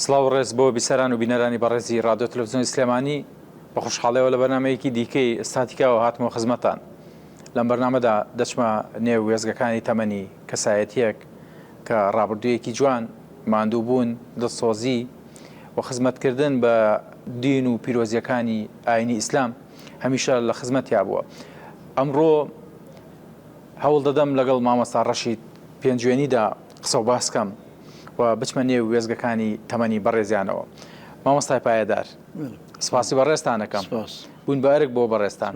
سڵاو ڕێز بۆ بیسەران و بینەرانی بەڕێزی ڕادیۆ تەلەڤیزیۆنی سلێمانی بە خوشحاڵیەوە لە بەرنامەیەکی دیکەی ئستاتیکاوە هاتمەوە خزمەتان. لەم بەرنامەدا دەچمە نێو وێزگەکانی تەمەنی کەسایەتیەک کە ڕابردوویەکی جوان، ماندووبوون، دڵسۆزی و خزمەتکردن بە دین و پیرۆزیەکانی ئاینی ئیسلام هەمیشە لە خزمەتیا بووە. ئەمڕۆ هەوڵ دەدەم لەگەڵ مامۆستا ڕەشید پێنجوێنیدا قسە و باسکەم و بچمە نێو وێزگەکانی تەمەنی بەڕێزیانەوە. مامۆستای پایەدار، سپاسی بەڕێزتان دەکەم. بوون بە ئەرک بۆ بەڕێزتان.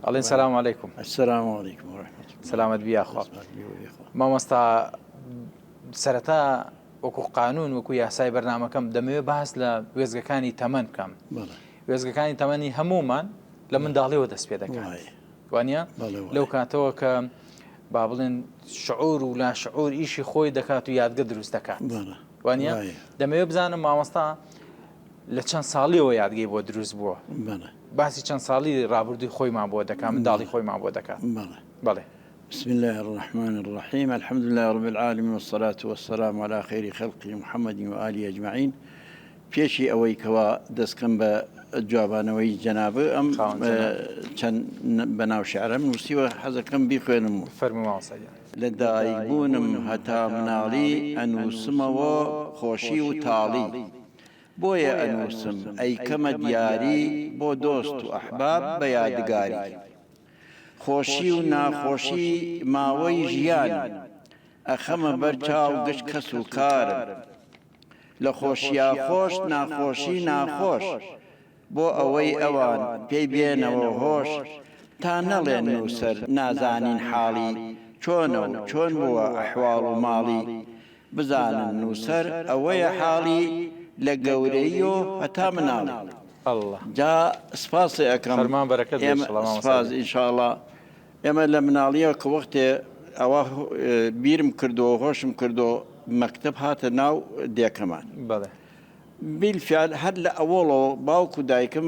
ئەڵێن سەلام عەلەیکوم. السلام علیکم و ڕەحمەتوڵڵاه. سەلامەت بیاخوا. مامۆستا، سەرەتا وەکو قانون وەکو یاسای بەرنامەکەم دەمەوێت باس لە وێزگەکانی تەمەن بکەم. وێزگەکانی تەمەنی هەمومان لە منداڵیەوە دەست پێ دەکات، وانە لەو کاتەوە کە با بڵێن شعور و لاشعور ئیشی خۆی دەکات و یادگە دروست دەکات، وانە دەمەوێت بزانم مامۆستا لە چەند ساڵیەوە یادگەی بۆ دروست بووە، باسی چەند ساڵی ڕابردووی خۆیمان بۆ دەکات، منداڵی خۆیمان بۆ دەکات. بەڵێ. بسم الله الرحمن الرحيم. الحمد لله رب العالمين والصلاة والسلام على خير خلقه محمد وآله أجمعين. پێشی ئەوەی کەوا دەستکەم بە جوابانەوەی جەنابە ئەم چەند بەناو شعرم نووسیوە حەزەکەم بیخوێنم. فەرموو مامۆستا. لە دایکبوونم هەتا مناڵی ئەنووسمەوە خۆشی و تاڵی، بۆیە ئەنووسم ئەیکەمە دیاری بۆ دۆست و ئەحباب بە یادگاری، خۆشی و ناخۆشی ماوەی ژیان ئەخەمە بەرچاو گشت کەس و کارم، لە خۆشییا خۆش ناخۆشی ناخۆش، بۆ ئەوەی ئەوان پێی بێنەوە هۆش، تا نەڵێن نووسەر نازانین حاڵی، چۆنە و چۆن بووە ئەحواڵ و ماڵی، بزانن نووسەر ئەوەیە حاڵی لە گەورەی و هەتا مناڵی. جا سپاسی ئەەکەم، سپاس ئینشاءڵڵا. ئێمە لە مناڵیەوە کە وەختێ ئەوە بیرم کردەوە هۆشم کردەوە مەکتب هاتە ناو دێکەمان. بیلفیال هەر لە ئەوڵەوە باوکو دایکم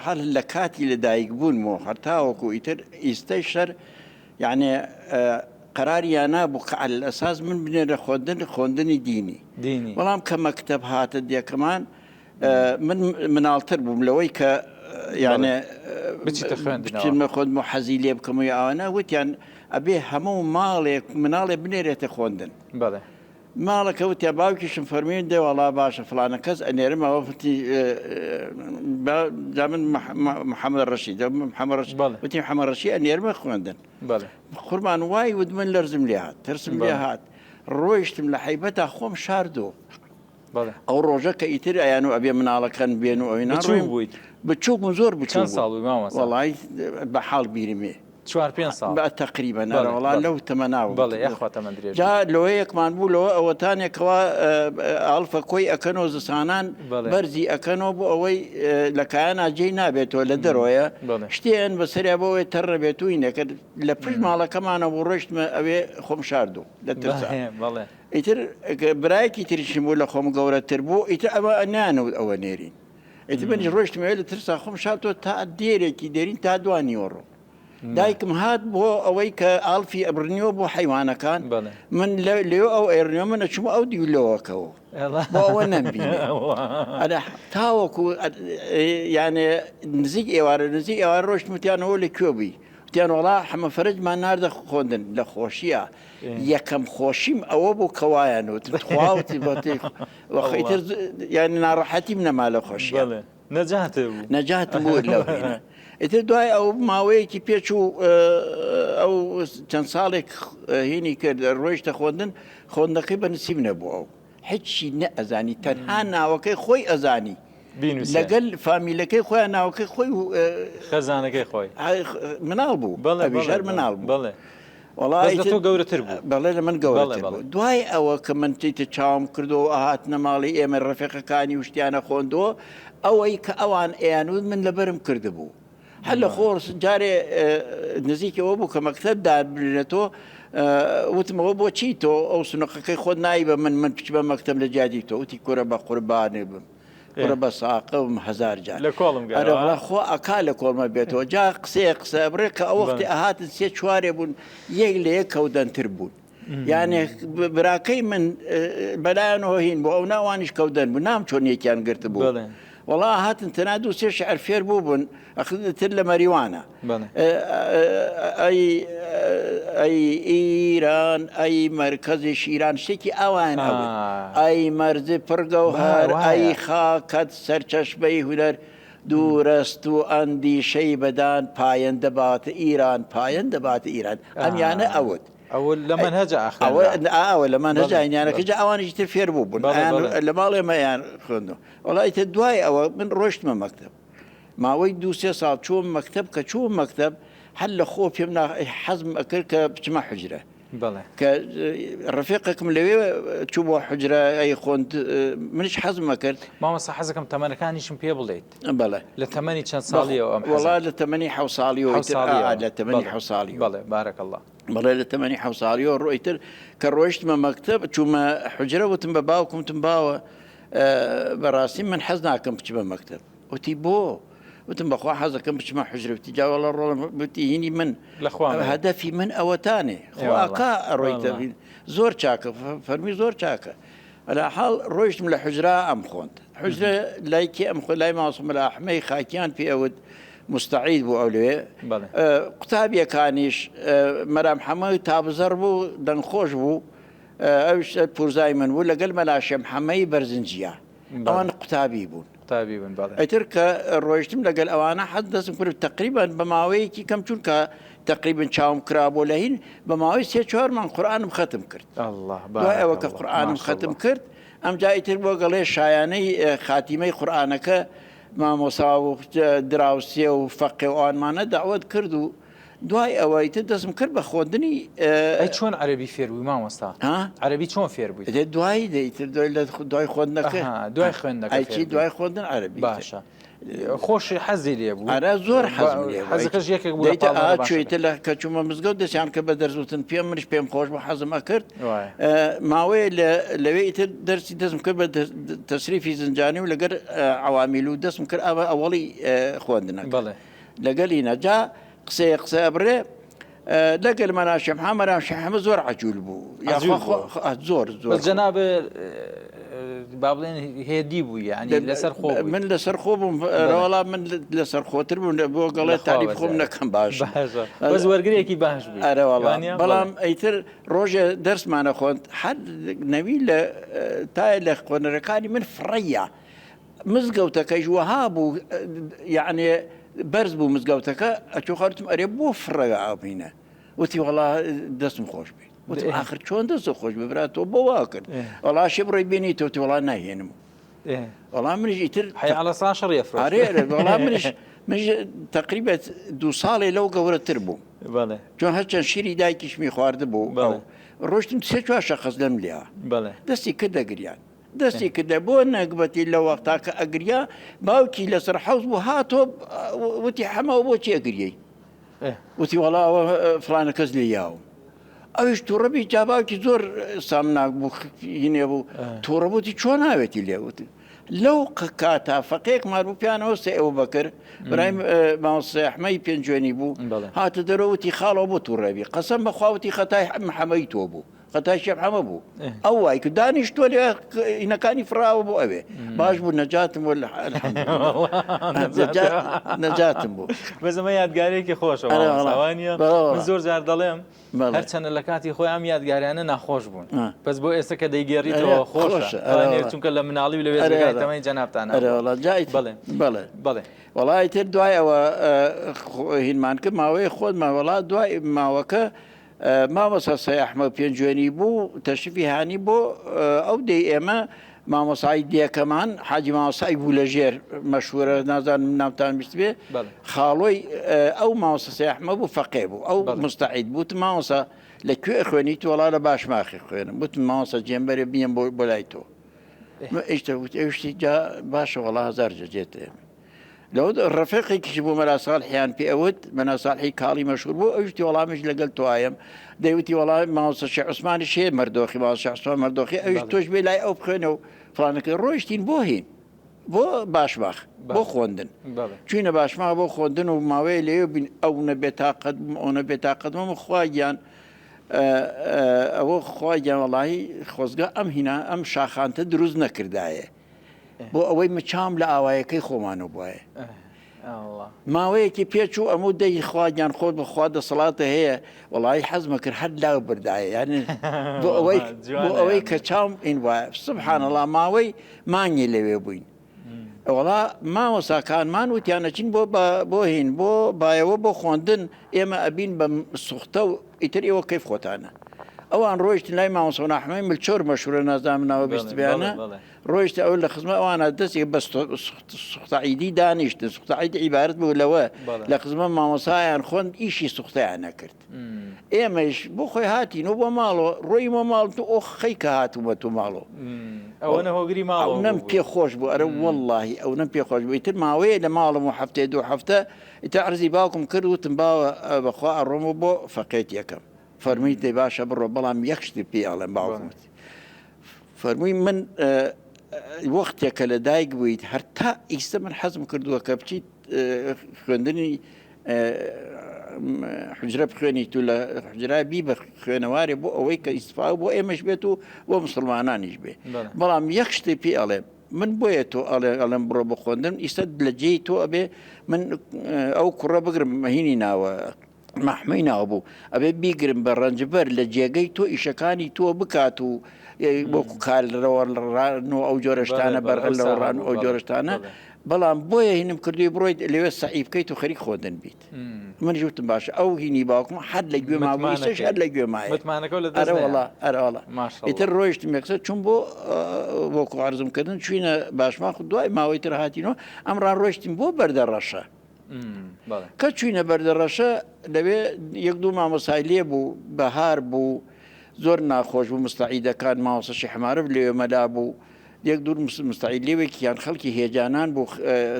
هەر لە کاتی لە دایک بوونمەوە هەرتاوەکو ئیتر ئیستەی شەر یعنی قەراریان نابوو کە عەلە ئەساس من بنێرە خوێندنی دینی. بەڵام کە مەکتب هاتە دێکەمان من مناڵتر بووم لەوەی کە یعنی بچمە خۆندمە حەزی لێ بکەمەوەی ئەوانە وتیان ئەبێ هەموو ماڵێک مناڵێ بنێرێتە خوێندن. ماڵەکە وتیا باوکیشم فەرمووی دێ وەڵا باشە فڵانە کەس ئەنێرمەوە وتی جا من محەممەد ڕەشید وتی محەممەد ڕەشید ئەنێرمە خوێندن. قوربان وای ود من لەرزم لێ هات، ترسم لێ هات، ڕۆیشتم لە حەیبەتا خۆم شاردۆ. ئەو ڕۆژە کە ئیتر ئەیان و ئەبێ مناڵەکەن بێن و ئەوی ناڕۆیم بچووکم زۆر بچوو وەڵای بە حاڵ بیرمێ 4-5 ساڵ تقریبا نەوەڵا لەو تەمەناوە. جا لەوەیەکمان بوو لەوە ئەوەتانێکەوە ئاڵفە کۆی ئەکەنەوە زستانان بەرزی ئەکەنەوە بۆ ئەوەی لە کایانە جێی نابێتەوە لە دەرۆیە شتێن بەسەریا بۆەوەی تەڕە بێتوینەکە لە پشت ماڵەکەمانە بۆ ڕۆشتمە ئەوێ خۆم شاردوو لە ترسا. ئیتر برایەکی تریشم بوو لە خۆم گەورەتر بوو، ئیتر ئەوە ئەنانەوت ئەوە نێرین، ئیتر منیش ڕۆشتمەوێ لە ترسا خۆم شاردەوە تا دێرێکی دێرین تا دوانی وەڕۆ. دایکم هات بۆ ئەوەی کە ئاڵفی ئەبرنیەوە بۆ حیوانەکان، من لێو ئەو ئێڕنیۆ منە چوومە ئەو دیولەوەکەەوە بۆ ئەوە نەمبینێ تاوەکو یانێ نزیک ئێوارە نزیک ئێوارە ڕۆشت وتیانەوە لە کوێبووی، وتیان وەڵا حەمە فەرجمان ناردە خوێندن لە خۆشیە، یەکەم خۆشیم ئەوە بوو کەوایانوت خواوتی بەتر یانی ناڕەحەتیم نەما لە خۆشیە نەجاتم بوو لەوێنە. ئیتر دوای ئەو ماوەیەکی پێچوو ئەو چەند ساڵێک هینی کرد ڕۆیشتە خوێندن، خوێندنەکەی بەنسیب نەبوو، ئەو هیچی نەئەزانی، تەنها ناوەکەی خۆی ئەزانی، لەگەل فامیلەکەی خۆیان ناوەکەی خۆی خەزانەکەی خۆی مناڵ بوو، ئەویژەر مناڵ بوو. وەڵای تۆ گەورەتر بوو. بەڵێ لە من گەورەتر بوو. دوای ئەوە کە من تیتە چاوم کردەوە ئاهاتنە ماڵی ئێمە ڕەفیقەکانی وشتیانە خوێندەوە، ئەوەی کە ئەوان ئەیانوت من لەبەرم کردبوو. هەر لە خۆرس جارێ نزیکەوە بوو کە مەکتەب دابرێتەوە وتمەوە بۆ چی تۆ ئەو سنوقەکەی خۆت نایبە من پچ بە مەکتەب لە جادی تۆ وتی کورە بە قوربانێ بم کوڕە بە ساقەم هەزار جار لە کۆڵم ئەرەوە خۆ ئەکا لە کۆڵمە بێتەوە جا قسەیە قسە بڕێ کە ئەو وەختی ئاهاتن سێ چوارێ بوون یەک لە یەک کەودەنتر بوون یانێ براکەی من بەلایەنەوە هین بۆ ئەو ناوانیش کەوتن بوو نام چۆنیەکیان گرت بوو وڵا هاتن تەنها دوو سێ شعر فێر بوو بوون ئەخذتر لە مەریوانە ئەی ئیران ئەی مەرکەزی شیران شتێکی ئەوان ئەی مەرزی پڕگەوهەر ئەی خاکەت سەرچەشمەی هونەر دوورەست و ئەندیشەی بەدان پایەن دەباتە ئیران پایەن دەباتە ئیران ئەمیانە ئەوت ئەو لە منهەجە ئەوە لە منهەجە ئەینیانەکەجا ئەوانیش تر فێر بوو بوون لە ماڵێ مەیان خوێندەوە وڵایتە دوای ئەوە من ڕۆشتمە مەکتەب ماوەی دو سێ ساڵ چووم مەکتەب کە چووم مەکتەب هەر لە خۆ پێم حەزم ئەکرد کە بچمە حوجرە کە ڕفیقەکەم لەوێ چوو بۆ حوجرە ئەی خوند منش حەزم ئەکرد مامەستا حەزەکەم تەمەنەکانیشم پێ بڵێیت بەڵێ لە تەمەنی چەند ساڵیەوە ئەم وڵا لە تەمەنی حەو ساڵیەوە لە تەمەنی حەو ساڵی بەڵێ بارەکەڵڵا بەڵێ لە تەمەنی حەو ساڵیەوە ڕۆیتر کە ڕۆیشتمە مەکتەب چوومە حوجرە وتم بە باوکمتم باوە بەڕاستی من حەز ناکەم بچمە مەکتەب وتی بۆ وتم بەخوا حەزەکەم بچمە حوجرەتی جاوەڵە ڕۆڵم وتی هینی من هەدەفی من ئەوەتانێ خواکە ئەڕۆیتە زۆر چاکە فەرمی زۆر چاکە لە حاڵ ڕۆیشتم لە حوجرا ئەم خوند حوجرە لایکی ئەم خۆ لای ماسم لە ئەحمەی خاکیان پێ ئەوت مستعید بوو ئەو لێ قوتابیەکانیش مەرام حەمەی تابزەر بوو دەنگخۆش بوو ئەوش پورزای من بوو لەگەل مەلاشێم حەمەی بەرزنجیە ئەوان قوتابی بوون ئەتر کە ڕۆیشتم لەگەل ئەوانە حەز دەستم کرد تقریبان بە ماوەیەکی کەم چون کە تقریبا چاوم کرا بۆ لە هین بە ماوەی سێ چوار مانگ قورئانم ختم کرد دوای ئەوە کە قورئانم ختم کرد ئەم جایتر بۆ گەڵێ شایانەی خاتیمەی قورئانەکە مامۆسا و دراوسێ و فەقێ و ئەوانمانە داوەت کرد و دوای ئەوەی تر دەستم کرد بە خۆندنی چۆن عەرەبی فێر بووی مامۆستا عەرەبی چۆن فێر بووی دوای دەیتر دوای خوێندنەکە دوای خوێندنەکە ئەیچی دوای خوێندن عەرەبی باشە خۆشی حەزی لێ بوو ئەرە زۆر حەزەکەش یەکێک بوو چێتە لە کە چوومە مزگەوت دەستیان کە بە دەرزوتن پێم منش پێم خۆش بە حەزمە کرد ماوەیە لەوێ ئیتر دەرسی دەستم کرد بە تەسریفی زنجانی و لەگەر عەوامیل و دەستم کرد ئەوە ئەوەڵی خوێندنەکە لەگەلی نەجا قسە ئەبرێ لەگەل مەراشێم حەمە زۆر عەجوول بوو زۆر جەناب با بڵێن هێدی بوو یعنی لەسەر خۆ من لەسەر خۆ بووم وەڵام من لەسەر خۆتر بوون بۆ گەڵێ تاریف خۆم نەکەم باش بەس وەرگرێکی باش بوو بەڵام ئەیتر ڕۆژێ دەرسمانە خوۆند هەر نەوی لە تای لە خوێنەرەکانی من فڕەیە مزگەوتەکەیش وەها بوو یعنی بەرز بوو مزگەوتەکە ئەچۆ خەرتم ئەرێ بۆ فڕەگە ئابینە وتی وەڵا دەستم خۆش بێت وتی آخر چۆن دەست خۆش ببرات تۆ بۆ وا کرد وەڵا شێ بڕۆی بینی تۆتی وەڵا ناهێنم وەڵام منیش ئیتر وەڵام منیش تقریبا دو ساڵێ لەو گەورەتر بوو چۆن هەرچەند شیری دایکیشمی خواردە بوو ڕۆشتم سێ چوار شەخص لەم لیا دەستی کرد دەگریان دەستی کردە بۆ نەکبەتی لە وەختا کە ئەگریا باوکی لەسەر حەوز بوو هاتۆ وتی حەمەوە بۆ چی ئەگریەی وتی وەڵاوە فلانە کەس لێ یاوم ئەوش تووڕەبی جا باوکی زۆر سامناک بوو هینێ بوو تووڕەبووتی چۆن ناوێتی لێوتی لەو کاتا فەقەیەک ماربوو پیانەوە سێ ئەوە بەکرد برایم مامۆستا ئەحمەی پێنجوێنی بوو هاتە دەرەوەتی خاڵەوە بۆ تووڕەبی قەسەم بەخواوتی خەتای محەمەی تۆ بوو خەتای شێخ حەمە بوو ئەو وای کە دانیشتووە لێ ئینەکانی فراوە بۆ ئەوێ باش بوو نەجاتم بۆ نەجاتم بوو بەزەمە یادگارێکی خۆشە من زۆر جار دەڵێم هەرچەنە لە کاتی خۆی ئەم یادگاریانە ناخۆش بوون بەس بۆ ئێستا کە دەیگەڕیتەوە خۆشە چونکە لە مناڵی لە وێزگای تەمەنی جەنابتانە بەڵێ وەڵای تر دوایەوە هینمان کرد ماوەیە خۆتمان وەڵا دوای ماوەکە مامۆستا سەی ئەحمەد پێنجوێنی بوو تەشریفی هانی بۆ ئەو دەی ئێمە مامۆسای دیەکەمان حاجی مامۆسای بوو لە ژێر مەشهوورە نازانم نامتان بیست بێ خاڵۆی ئەو مامۆستا سەی ئەحمەد بوو فەقێ بوو ئەو مستعید بوو وتم مامۆستا لەکوێ خوێنیت وەڵا لە باشماخی خوێنم وتم مامۆستا جێمبەرێ بینم بۆ لای تۆ ئیشتە وتی ئەوشتی جا باشە وەڵا هەزار جەجێت ئێمە لەو ڕفێقێکیش بوو مەراساڵحیان پێ ئەوت مەناساڵحی کاڵی مەشهور بوو ئەوشتی وەڵامیش لەگەڵ تۆیەم دەیوتی وەڵام مامۆستا شێخ عوسمانی شێ مەردۆخی مامۆستا شێخ عوسمان مەردۆخی ئەوش تۆش بێ لای ئەو بخوێنە و فڵانەکە ڕۆیشتین بۆ هین بۆ باشماخ بۆ خوێندن چوینە باشماخ بۆ خوێندن و ماوەیە لێ بین ئەو نەبێتاقەت ئەو نەبێتاقەتمەمە خواگیان ئەوە خواجان وڵی خۆزگە ئەم هینا ئەم شاخانتە دروست نەکردایە بۆ ئەوەی مچام لە ئاوایەکەی خۆمانە بواە ماوەیەکی پێچوو ئەموو دەی خواجان خۆت بەخوا دەسەڵاتە هەیە وڵی حەزمە کرد هەر لاو بردایە یعنی بۆ ئەوەی کە چاوم ئین وایە سبحانەڵا ماوەی مانگی لەوێ بووین وڵا مامۆساکانمان وتیانەچین بۆ هین بۆ بایەوە بۆ خواندن ئێمە ئەبین بە سوختە و ئیتر ئێوە کەیف خۆتانە ئەوان ڕۆیشتن لای مامۆسا ناحمەی ملچۆر مەشهورە نازانمناوە بیستبیانە ڕۆیشتە ئەو لە خزمە ئەوانە دەستی بە سوختەعیدی دانیشتن سوختەعید عیبارەت بوو لەوە لە خزمە مامۆسایان خوند ئیشی سوختەیان نەکرد ئێمەش بۆ خۆی هاتین و بۆ ماڵەوە ڕۆیمە ماڵ و ئۆ خەیکە هاتوومە تو ماڵەوە ئەوە هۆگری ماڵ ئەو نەم پێ خۆش بوو ئەرە وەڵڵاهی ئەو نەم پێ خۆش بوو ئیتر ماوەیە لە ماڵم و هەفتەیە دوو هەفتە ئیتر عەرزی باوکم کرد وتم باوە بەخوا ئەڕۆمە بۆ فەقێت یەکەم فەرمووی دەی باشە بڕۆ بەڵام یەک شتی پێ ئەڵێم باوکمت فەرمووی من وەختێکە لە دایک بوویت هەر تا ئیستا من حەزم کردووە کە بچیت خوێندنی حجرە بخوێنیت و لە حجرای بی بە خوێنەوارێ بۆ ئەوەی کە ئیسفا بۆ ئێمەش بێت و بۆ مسلمانانیش بێ بەڵام یەک شتی پێ ئەڵێم من بۆیە تۆ ئەڵێم بڕۆ بە خوێندن ئیستا لە جێی تۆ ئەبێ من ئەو کوڕە بگرم مەهینی ناوە مححمەی ناوە بوو ئەبێ بیگرم بە ڕەنجبەر لە جێگەی تۆ ئیشەکانی تۆ بکات و بۆکو کارەوە ڕان و ئەو جۆرەشتانە بەرهەل لەوە ڕان و ئەو جۆرەشتانە بەڵام بۆیە هینم کردوی بڕۆیت لەوێ سەعی بکەیت و خەریک خۆدن بیت من ژوتم باشە ئەو هینی باوکم حد لە گوێ ماوەیش هەر لە گوێ مایە ئەرەوەڵا ئیتر ڕۆیشتم یەکسەر چون بۆکو عەرزمکردن چوینە باشما خود دوای ماوەی تر هاتینەوە ئەمڕان ڕۆیشتیم بۆ بەردەڕەشە کە چوینە بەردەڕەشە لەوێ یەک دوو مامۆسای لێ بوو بەهار بوو زۆر ناخۆش بوو مستەعیدەکان مامۆسەشی حمارە لێوێ مەلا بوو یەک دوور مستەعید لێوێکیان خەڵکی هێجانان بوو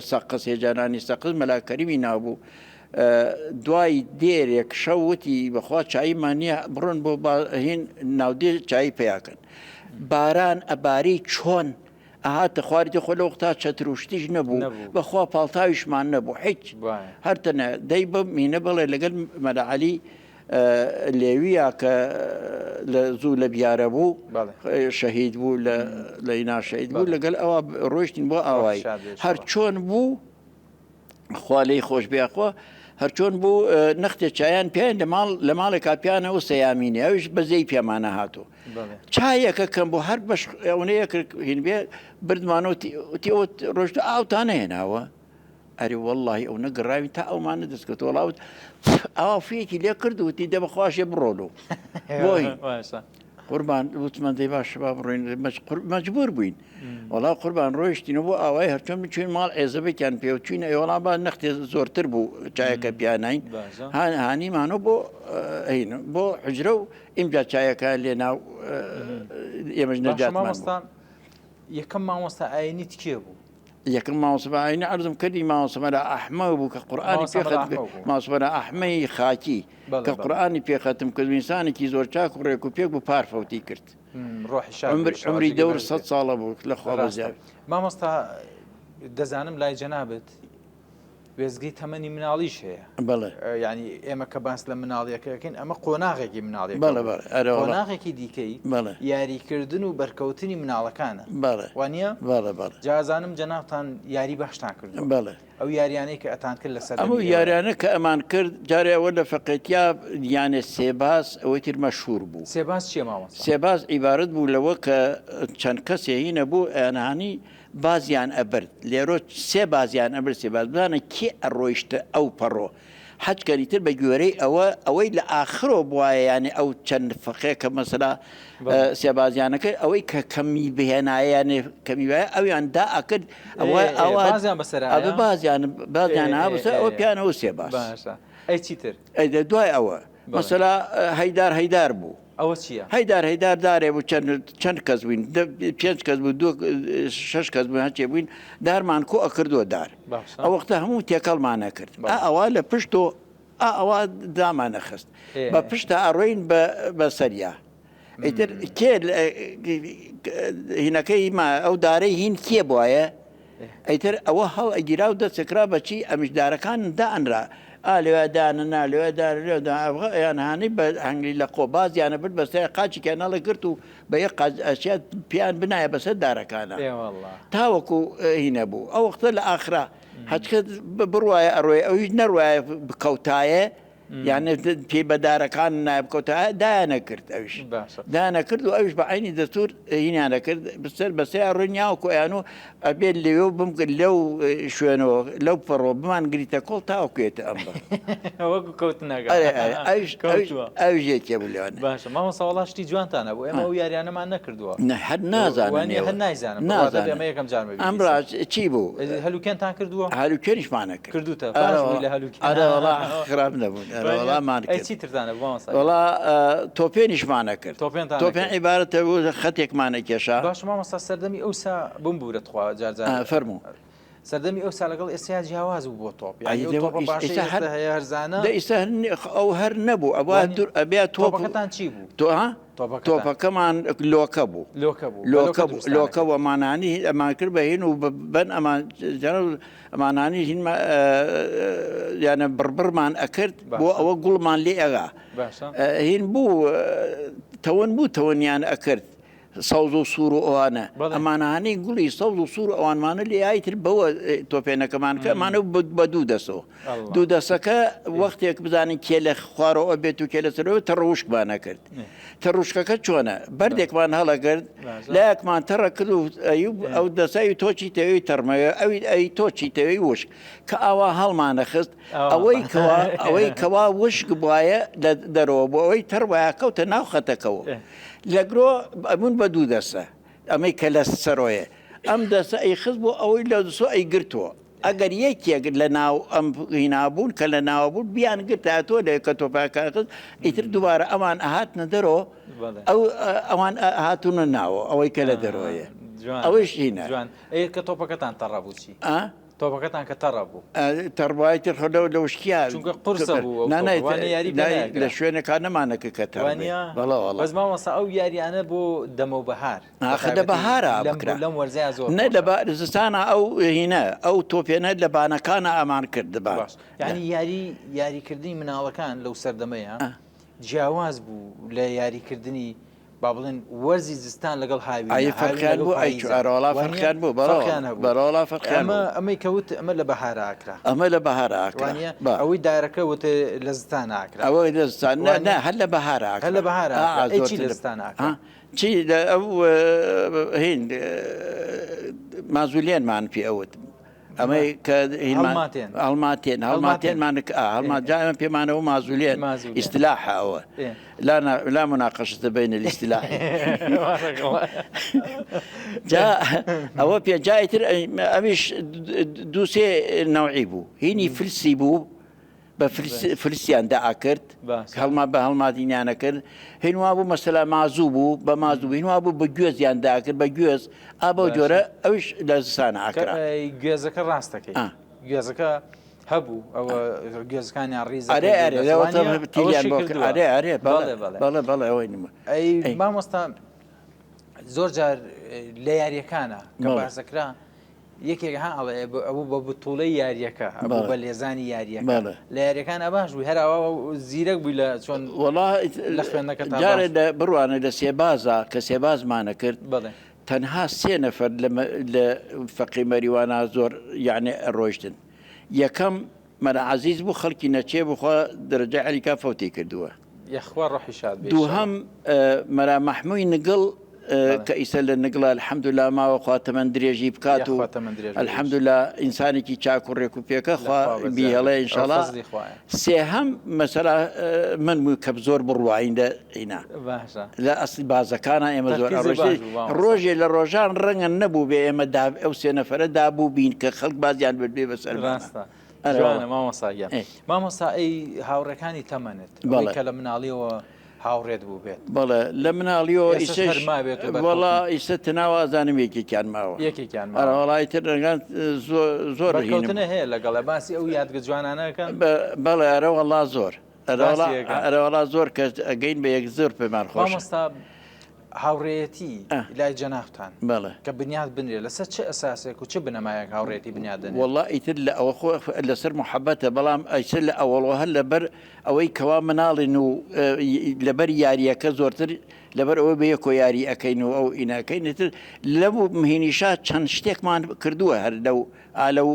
سەقس هێجانانی سەقس مەلاکەریمی نابوو دوای دێرێک شەوتی بەخوا چاییمان نییە بڕۆن بۆ هین ناودێ چایی پیاکەن باران ئەبارەی چۆن ئاهاتە خواردی خۆ لە وەختا چەتروشتیش نەبوو بەخوا پاڵتاویشمان نەبوو هیچ هەرتەنە دەی بە مینە بڵێ لەگەل مەلەعەلی لێویە کە زوو لە بیارە بوو شەهید بوو لە ناشەید بوو لەگەل ئەوە ڕۆیشتین بۆ ئاوایی هەر چۆن بوو خوا لێی خۆش بێخوا هەر چۆن بوو نەختێ چایان پێیان لە ماڵێکا پیانە و سەیامینی ئەوش بەزەی پێمانە هاتوو چایەکە کەم بۆ هەر بەش ئەوەیە هین بێ بردمانەوەتی ئەوە ڕۆژتە ئاوتانە هێناوە ئەری وەڵڵاهی ئەو نەگەڕاوی تا ئەومانە دەستکەوتەوە وڵاوت ئەوا فێکی لێ کردوتی دەبەخواشێ بڕۆلو بۆی قوربان وتمان دەی باشە با بڕۆین مەجبور بووین وڵا قوربان ڕۆیشتینەوە بۆ ئاوای هەرچۆن بچوین ماڵ ئێزەبێکیان پێ وچوینە ئێوەڵا با نەختێ زۆرتر بوو چایەکە پیانین هانیمانەوە بۆ حجرە و ئیمجا چایەکە لێ ناو ئێمەش نەجاتمان یەکەم مامۆستا ئاینیت کێ بوو یەکەم مامۆسەبەعینە عەرزم کردی مامۆسەمەرە ئەحمە بوو کە قورئانی پێخەت مامۆسەمەرە ئەحمەی خاکی کە قورئانی پێخەتم کرد ئینسانێکی زۆر چاک و ڕێک و پێک بوو پارفەوتی کرد عمری دەور 100 ساڵە بوو لە خوا بەزیاد مامۆستا دەزانم لای جەنابەت وێزگەی تەمەنی مناڵیش هەیە بەڵێ ینی ئێمە کە باس لە مناڵیەکەکەین ئەمە قۆناغێکی مناڵی قۆناغێکی دیکەی یاریکردن و بەرکەوتنی مناڵەکانە وانە جازانم جەنابتان یاری بەخشتان کرد ئەو یاریانەی کە ئەتان کرد لەسەر ئەمە یاریانە کە ئەمان کرد جارێەوە لە فەقێتیا یانێ سێباز ئەوەی تر مەشهور بوو سێباز چیە مامۆستا سێباز عیبارەت بوو لەوە کە چەند کەسێ هینە بوو ئەنهانی بازیان ئەبرد لێرۆ سێ بازیان ئەبرد سێباز بزانە کێ ئەڕۆیشتە ئەو پەڕۆ حەجکەریتر بە گوێرەی ئەوەی لە ئاخرۆ بواە یانێ ئەو چەند فەقەیەکە مەسەلا سێبازیانەکە ئەوەی کە کەمی بهێنایانێ کەمی وایە ئەویان دا ئەکرد بازیان هابسەر ئەوە پیانەوە سێباز ئەی چیتر دوای ئەوە مەسەلا هەیدار بوو ئەوە چییە؟ هەیدار دارێ بوو چەند کەس بووین 5 کەس بوو 6 کەس بوو هەچێ بووین دارمان کۆ ئەکردووە دار ئەو وەختە هەموو تێکەڵمانە کرد ئەوە لە پشتۆ ئەوە دامانە خست بە پشتە ئەڕۆین بە سەریا ئیتر کێ هینەکەی ئەو دارەی هین کێ بواە ئەیتر ئەوە هەڵ ئەگیرا و دەستێکرا بەچی ئەمیشدارەکان دائەنرا لێدانە نالێدان یان هاانی بە هەنگلی لە قۆ بازیانە برد بەسەر قاچێکیان نەڵە گرت و بە یە ئەشیات پیان بنایە بەسەر دارەکانە تاوەکو هینە بوو ئەو وەختە لە ئاخرا هەچکە بڕواایە ئەڕۆی ئەویش نەڕواایە بکەوتایە یعنی پێی بەدارەکان نایبکەوتایە دایانە کرد ئەوش دایانە کرد و ئەوش بە عینی دەستور هینیانە کرد بەسەر بەسەر ڕوونیاوەکو ئەیان و ئەبێت لێوە بمکرد لەو شوێنەوە لەو پەڕۆ بمان گریتە کۆڵ تاوەکوێتە ئەمڕۆ ئەو ژێکێ بوو لێوانە باشە ماوە ساوەڵا شتی جوانتانە بوو ئێمە ئەو یاریانەمان نەکردووە هەر نازانم ئەمە یەکەم جارمە ئەمڕا چی بوو هەلوکێنتان کردووە هەلوکێنیشمانە کردوتە ئەرەوەڵا خراپ نەبوون وڵا تۆپێنیشمانە کرد تۆپێن عیبارەتە بوو خەتێکمانە کێشا باش مامۆستا سەردەمی ئەوسا بمبورەتخوا جارجار فەرموو سەردەمی ئەوسا لەگەڵ ئێستا جیاواز بوو بۆ تۆپ هەرزانە ئێستا ئەو هەر نەبوو ئەبێ تۆپەکەتان چی بوو تۆپەکەمان لۆکە بوو لۆکە وەمانانی ئەمان کرد بەهین و بەن ئەمانانی هین یانە بڕبڕمان ئەکرد بۆ ئەوە گوڵمان لێ ئەگا هین بوو تەوەن بوو تەوەنیان ئەکرد سەوز و سوور و ئەوانە ئەمانانی گوڵی سەوز و سوور ئەوانمانە لێ یایتر بەوە تۆپێنەکەمان کە ئەمانە بە دوو دەسەوە دوو دەسەکە وەختێک بزانین کێ لە خوارەوە بێت و کێ لەسەرەوە تەڕوشکمانە کرد تەڕوشکەکە چۆنە بەردێکمان هەڵەگرت لایەکمان تەڕە کرد و ئەو دەسای تۆچی تەوەی تەرمەوە ئەوی تۆچی تەوەی وشک کە ئاوا هەڵمانە خست ئەوەی کەوا وشک بواە لە دەرەوە بۆ ئەوەی تەڕوایە کەوتە ناو خەتەکەەوە لەگرۆ ئەبوون بە دوو دەسە ئەمەی کە لە سەرۆیە ئەم دەسە ئەی خست بۆ ئەوەی لە دەسۆ ئەی گرتووە ئەگەر یەکێک لە ناو ئەم هینابوون کە لە ناوەبوون بیان گرتاتۆ لە کە تۆپاکەخست ئیتر دووبارە ئەمان ئاهاتنە دەرەوە ئەوان هاتوونە ناوە ئەوەی کە لە دەرەوەیە ئەوەش هینە کە تۆپەکەتان تەڕەبوو چی تۆپەکەتان کە تەڕە بوو تەڕبایتر خۆلەوە لە وشکیا چونکە قورسە بوو لە شوێنەکان نەمانەکە کە بەس مامۆستا ئەو یاریانە بۆ دەمە و بەهار لە بەهارە لەم وەرزەیە زۆر نە لە زستانە ئەو هینە ئەو تۆپێنە لە بانەکانە ئامان کرد باش یعنی یاریکردنی مناڵەکان لەو سەردەمەیە جیاواز بوو لە یاریکردنی با بڵێن وەرزی زستان لەگەڵ هاوی فەرقیان بوو ئەیڕۆڵا فەرقیان بوو بەڕۆڵا فەرقیان ئەمەی کەوت ئەمە لە بەهارە ئاکرا ئەمە لە بەهارە ئاکرا ئەوەی دایرەکە وتە لە زستان ئاکرا ئەوەی لە زستان هەر لە بەهارە ئاکرا هەر لە بەهارە چی لە زستان ئاکرا چی ئەو هین مازوولێنمان پێ ئەوت ئەمەی کە هەڵماتێنمان هەڵماجایمە پێمانەوە مازوولێن ئیستلاحە ئەوە لا مناقشة بين الاصطلاح ئەوە پێ جایتر ئەمیش دووسێ نەوعی بوو هینی فرسی بوو بە فرسیان داکرد هەڵما بە هەڵماتینیانە کرد هینوا بوو مەسەلا مازوو بوو بە مازوو هینوا بوو بە گوێزیان داکرد بە گوێز ئابە جۆرە ئەوش لە زستانە ئاکرا گوێزەکە ڕاستەکەی گوێزەکە هەبوو ئەوە گوێزەکانیان ڕیز ئەوەی نمە ئەی مامۆستا زۆر جار لە یاریەکانە کە باسەکرا یەکێک ئەڵێ ئەوە بە بتوڵەی یاریەکە ئەبوو بە لێزانی یاریەکە لە یاریەکان ئەباش بووی هەراوە زیرەک بووی لە چۆن لە خوێندەکە جارێ بڕوانە لە سێبازە کە سێبازمانە کرد تەنها سێ نەفەر لە فەقی مەریوانە زۆر یعنی ڕۆیشتن یەکەم مەرە عەزیز بوو خەڵکی نەچێ بخوا دەرەجە عەلیکا فەوتی کردووە یەخوا ڕۆحی شاد بێ دووهەم مەرە مەحمووی نگڵ کە ئیسە لە نگڵە الحەمدوللا ماوە خوا تەمەن درێژی بکات و الحەمدوللا ئینسانێکی چاک و ڕێک و پێکە خوا بیهێڵێ ئینشاڵڵا سێهەم مەسەلا من بوو کە زۆر بڕواین لە هینا لە ئەسلی بازەکانە ئێمە زۆر ڕۆژێ لە ڕۆژان ڕەنگە نەبوو بێ ئێمە ئەو سێ نەفەرە دابوو بین کە خەڵک بازیان بێ بەسەر مامۆستا ئەی هاوڕەکانی تەمەنت کە لە مناڵیەوە هاوڕێت بوو بێت بەڵێ لە مناڵیەوە وەڵا ئیسە تەناوە ئازانم یەکێکیان ماوە وڵایتر ڕەنگان زۆر هەیە لەگەڵە باسی ئەو یادگە جوانانەکەن بەڵێ ئەرە وەڵا زۆر ئەرەوەڵا زۆر کە ئەگەین بە یەک زۆر پێمان خۆش هاوڕێتی لای جەنابتان بەڵێ کە بنیاد بنرێ لەسەر چه ئەساسێک و چه بنەمایەک هاوڕێتی بنیادن والله ئیتر لە ئەوە خۆ لەسەر محەبەتە بەڵام ئەیسر لە ئەوڵەوە هەر لەبەر ئەوەی کەوا مناڵین و لەبەر یاریەکە زۆرتر لەبەر ئەوە بە یەکۆ یاری ئەەکەین و ئەو ئینەکەینتر لەم مهینیشا چەند شتێکمان کردووە هەر لەو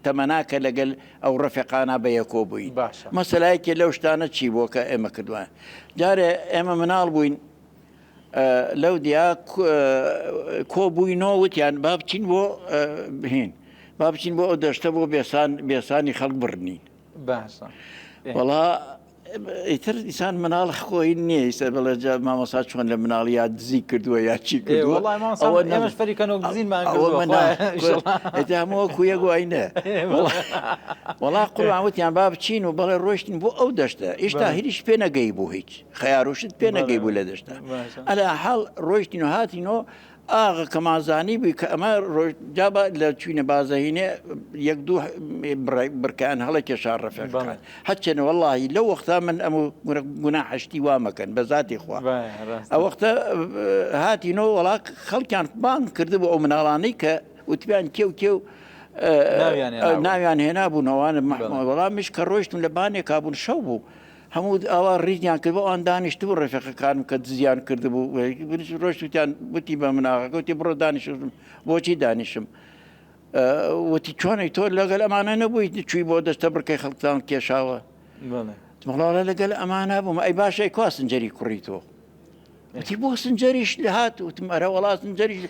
تەمەناکە لەگەل ئەو ڕەفیقانە بە یەکۆ بووین مەسەلایەکێ لەو شتانە چی بووە کە ئێمە کردووە جارێ ئێمە مناڵ بووین لەو دیا کۆبووینەوە وتیان با بچین بۆ بهین با بچین بۆ ئەو دەشتە بۆ بێسانی خەڵک بڕنین باشە وەڵا ئیتر ئیسان مناڵ خۆی نییە ئیسەر بەڵێ مامەسا چۆن لە مناڵ یا دزی کردووە یا چی کردووە هەموو کویە گوینە وەڵا قوڵان وتیان با بچین و بەڵێ ڕۆشتین بۆ ئەو دەشتە ئێشتا هیچ پێ نەگەی بوو هیچ خەیاڕوشت پێ نەگەی بوو لە دەشتە ئەلا حاڵ ڕۆشتین و هاتینەوە ئاغا کەمازانی بووی کە ئەمە ڕۆژجابە لە چوینە بازەهینێ یەک دوو بڕکان هەڵە کێشار ڕەفێکەکان هەچێنە وەڵی لەو وەختا من ئەم گونا حشتی وامەکەن بە ذاتی خوا ئەو وەختە هاتینەوە وەڵا خەڵکیان بان کردبوو ئەو مناڵانەی کە وتیان کێو ناویان هێنا بوونەوانە وەڵامیش کە ڕۆیشتم لە بانێک کابوون شەو بوو هەموو ئاوا ڕیزیان کرد بۆ ئەوان دانیشت بوو ڕێفەقەکانم کە دزیان کردبوو ڕۆشتیان وتی بە مناغەکەوتی بڕۆ دانیشتم بۆچی دانیشم وتی چۆنەی تۆ لەگەل ئەمانە نەبووی چووی بۆ دەستە بڕکەی خەڵکتان کێشاوە مەڵاڵە لەگەل ئەمانە بووم ئەی باشەی کوا سنجەری کوڕی تۆ وتی بۆ سنجەریش لە هات وتم ئەرە وەڵا سنجەریش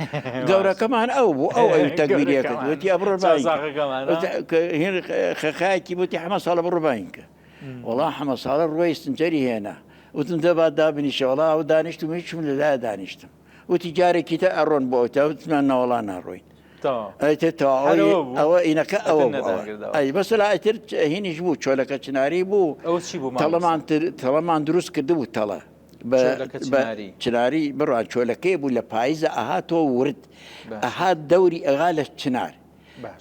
گەورەکەمان ئەو بوو ئەو ئەوی تەکبیریەکەت وتی ئەبڕۆ خەخایەکی وتی حەمە ساڵە بڕۆ باینکە وەڵا حەمە ساڵە ڕۆی سنجەری هێنا وتم دەبات دابنیشە وەڵا ئەو دانیشتم هیچم لەلایە دانیشتم وتی جارێکی تە ئەڕۆن بۆ ئەوتا وتمان نەوەڵا ناڕۆین ئەوە ئینەکە ئەوە ئەی بەسەلا ئەتر هینیش بوو چۆلەکە چناری بوو تەڵەمان دروست کردبوو تەڵە چناری بڕوان چۆلەکەی بوو لە پاییزە ئەهاتۆ ورد ئەهات دەوری ئەغا لە چنار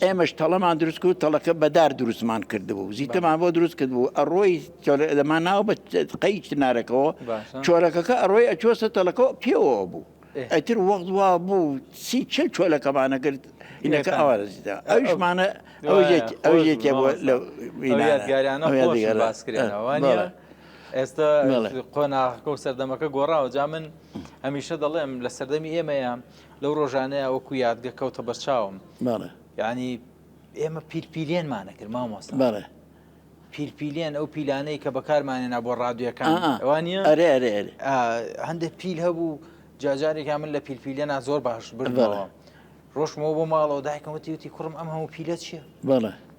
ئێمەش تەڵەمان دروست کرد تەڵەکە بەدار دروستمان کردبوو زیتەمان بۆ دروست کردبوو ئەڕۆی دەمان ناوە بە قەی چنارەکەەوە چۆلەکەکە ئەڕۆی ئەچۆسە تەڵەکە پێوە بوو ئەتر وەخت وا بوو سی چل چۆلەکەمانە کرد ئینەکە ئەوارەزیدا ئەوشمانە ئەو یەکێ بۆ لە باسکرێنەوە ئێستا قۆناغەکە و سەردەمەکە گۆڕاوە جا من هەمیشە دەڵێم لە سەردەمی ئێمەیە لەو ڕۆژانەیە وەکو یادگە کەوتە بەرچاوم یعنی ئێمە پیرپیلێنمانە کرد مامۆستا پیرپیلێن ئەو پیلانەی کە بەکارمانێنا بۆ ڕادیۆکان ئەوانە هەندێک پیل هەبوو جاجارێکا من لە پیلپیلێنە زۆر باش بردەوە ڕۆژمەوە بۆ ماڵەوە دایکم وتی کوڕم ئەم هەموو پیلە چییە؟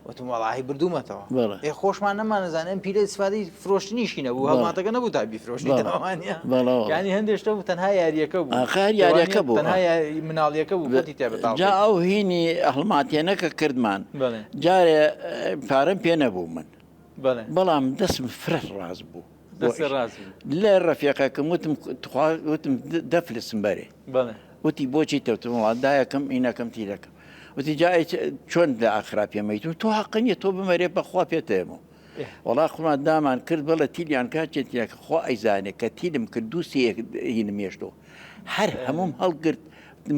وتم وەڵاهی بردوومەتەوە خۆشمان نەمانەزانێن پیلە سفادی فرۆشتنیشی نەبوو هەڵماتەکە نەبوو تا بیفرۆشتیوانە ینی هەندێک شتە بوو تەنها یاریەکە بوو یاریەکە بوو تەنها مناڵیەکە بوو بۆتی تێبێت جا ئەو هینی هەڵماتێنەکە کردمان جارێ پارەم پێ نەبوو من بەڵام دەستم فرەت ڕاست بوو لە ڕەفیقەکەم وتم دەفلسم بەرێ وتی بۆچی تەوتم دایەکەم ئینەکەم تیرەکەم وتی جای چۆن لە ئاخرا پێمەیت تۆ حەقنیە تۆ بمەرێ بەخوا پێتێمەوە وەڵا خۆمان دامان کرد بەڵە تیلیان کاچێتیەکە خۆ ئەیزانێت کە تیلم کرد دوو هینم مێشتەوە هەر هەموم هەڵگرت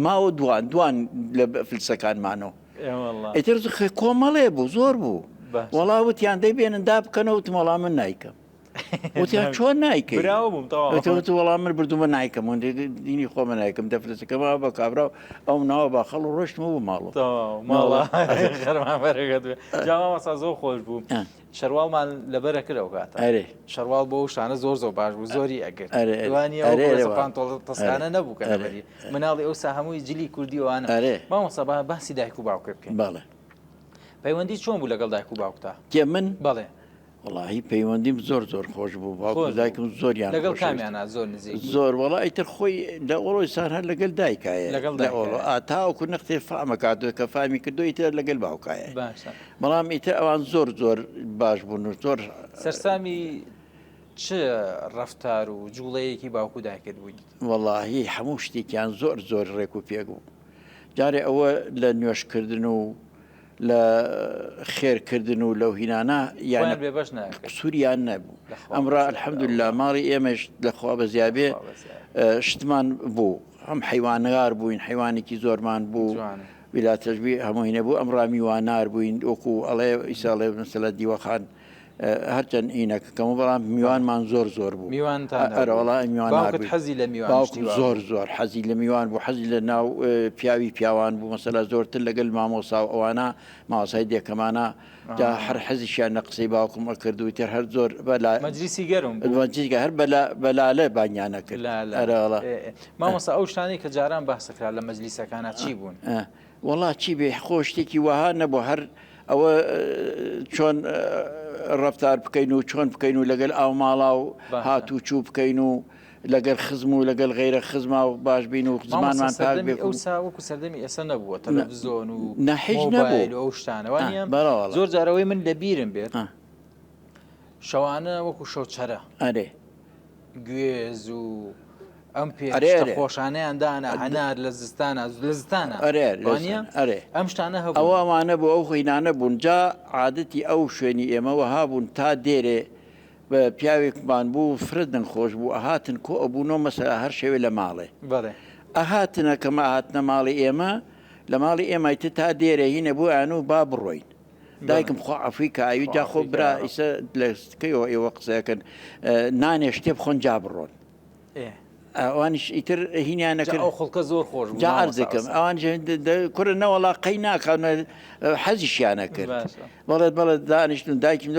ماوە دوان لە فلسەکانمانەوە ئیتر کۆمەڵێ بوو زۆر بوو وەڵا وتیان دەیبێنن دا بکەنەوە وتم وەڵام من نایکەم وتیان چۆن نایکەی وەڵام من بردومە نایکەم دینی خۆمە نایکەم دەفرسەکەما بە کابرااو ئەو ناوە با خەڵ و ڕۆشتمە بوو ماڵەوەمەسا زۆر خۆش بوو شەروالمان لەبەرە کرەوە کاتە شەروال بۆ شانە زۆر زۆر باش بوو زۆری ئەگەر تەسخانە نەبوو کەبەری مناڵی ئەوسا هەمووی جلی کوردیوانە مامۆستا باسی دایک و باوکە بکەین پەیوەندی چۆن بوو لەگەڵ دایک و باوکتا کێ من بەڵێ وڵی پەیوەندیم زۆر خۆش بوو باوکو دایکم زۆریان لەگەڵ کامیانە زۆر نزیک زۆر وڵا ئیتر خۆی لە ئۆڵۆی سار هەر لەگەل دایکایە تاوەکو نەختێ فامەکاتوە کە فامی کردو ئیتر لەگەل باوکایە بەڵام ئیتر ئەوان زۆر باش بوون و زۆر سەرسامی چ ڕەفتار و جوڵەیەکی باوکو دایکت بووی وەڵاهی هەموو شتێکیان زۆر ڕێک و پێک بوو جارێ ئەوە لە نوێشکردن و لە خێرکردن و لەو هینانە یان بێبەش ناکرد قسووریان نەبوو. ئەمڕا الحەمدوللا ماڵی ئێمەش لەخوا بەزیابێ شتمان بوو، هەم حیوانگار بووین، حیوانێکی زۆرمان بوو ویلاتەژبی هەمووی نەبوو. ئەمڕا میوانار بووین وەکو ئەڵێ ئیساڵێ مەسەلە دیوەخان هەرچەند عینەکەکەم بەڵام میوانمان زۆر بوو. میوانتانەوەڵا میوانار حەزی لە میوان زۆر حەزی لە میوان بوو، حەزی لە ناو پیاوی پیاوان بوو، مەسەلا زۆرتر لەگەڵ مامۆسا و ئەوانە ماوەسای دێکەمانە جا هەر حەزیشیان نە قسەی باوکم ئەکردووی تر هەر زۆر مەجلیسی گەرم مەجلیسگە هەر بەلالە بانیانە کرد. مامۆستا ئەو شتانی کە جاران باسەکرا لە مەجلیسەکانە چی بوون؟ وەڵا چی بێ خۆشتێکی وەها نەبوو، هەر ئەوە چۆن ڕفتار بکەین و چۆن بکەین و لەگەڵ ئاو ماڵا و هاتوو چوو بکەین و لەگەڵ خزم و لەگەڵ غیرە خزما و باش بین و زمانمان پاک بێ. ئەو وەکو سەردەمی ئێستا نەبووە تەلەڤیزۆن و نەحیج نەبوو ئەو شتانەوانە زۆر جارەوەی من لەبیرم بێت شەوانە وەکو شەوچەرە گوێز و ئەم پێ خۆشانەیان دانا هەنار لە زستانە ئەم شتانە هەبوو. ئەوانە بۆ ئەو خۆینانە بوون. جا عادەتی ئەو شوێنی ئێمەوە هابوون تا دێرێ بە پیاوێکمان بوو فرەدن خۆش بوو ئەهاتن کۆ ئەبوونەوە مەسەلا هەر شەوێ لە ماڵێ ئەهاتنە کەمە هاتنە ماڵی ئێمە لە ماڵی ئێمەیتە تا دێرە هینە بوو ئەن و با بڕۆین. دایکم خۆ ئەفریقا ئاوی جا خۆ برا ئیسە لەکەیەوە ئێوە قسەکەن نانێ شتێ بخۆن جا بڕۆن. ئەوانش ئیتر هینیان نەکرد خڵکە زۆر خۆش جارزەکەم ئەوان کورە نەوەڵا قەی ناکەون حەزیشیانە کرد. بەڵێت دانیشتن دایکم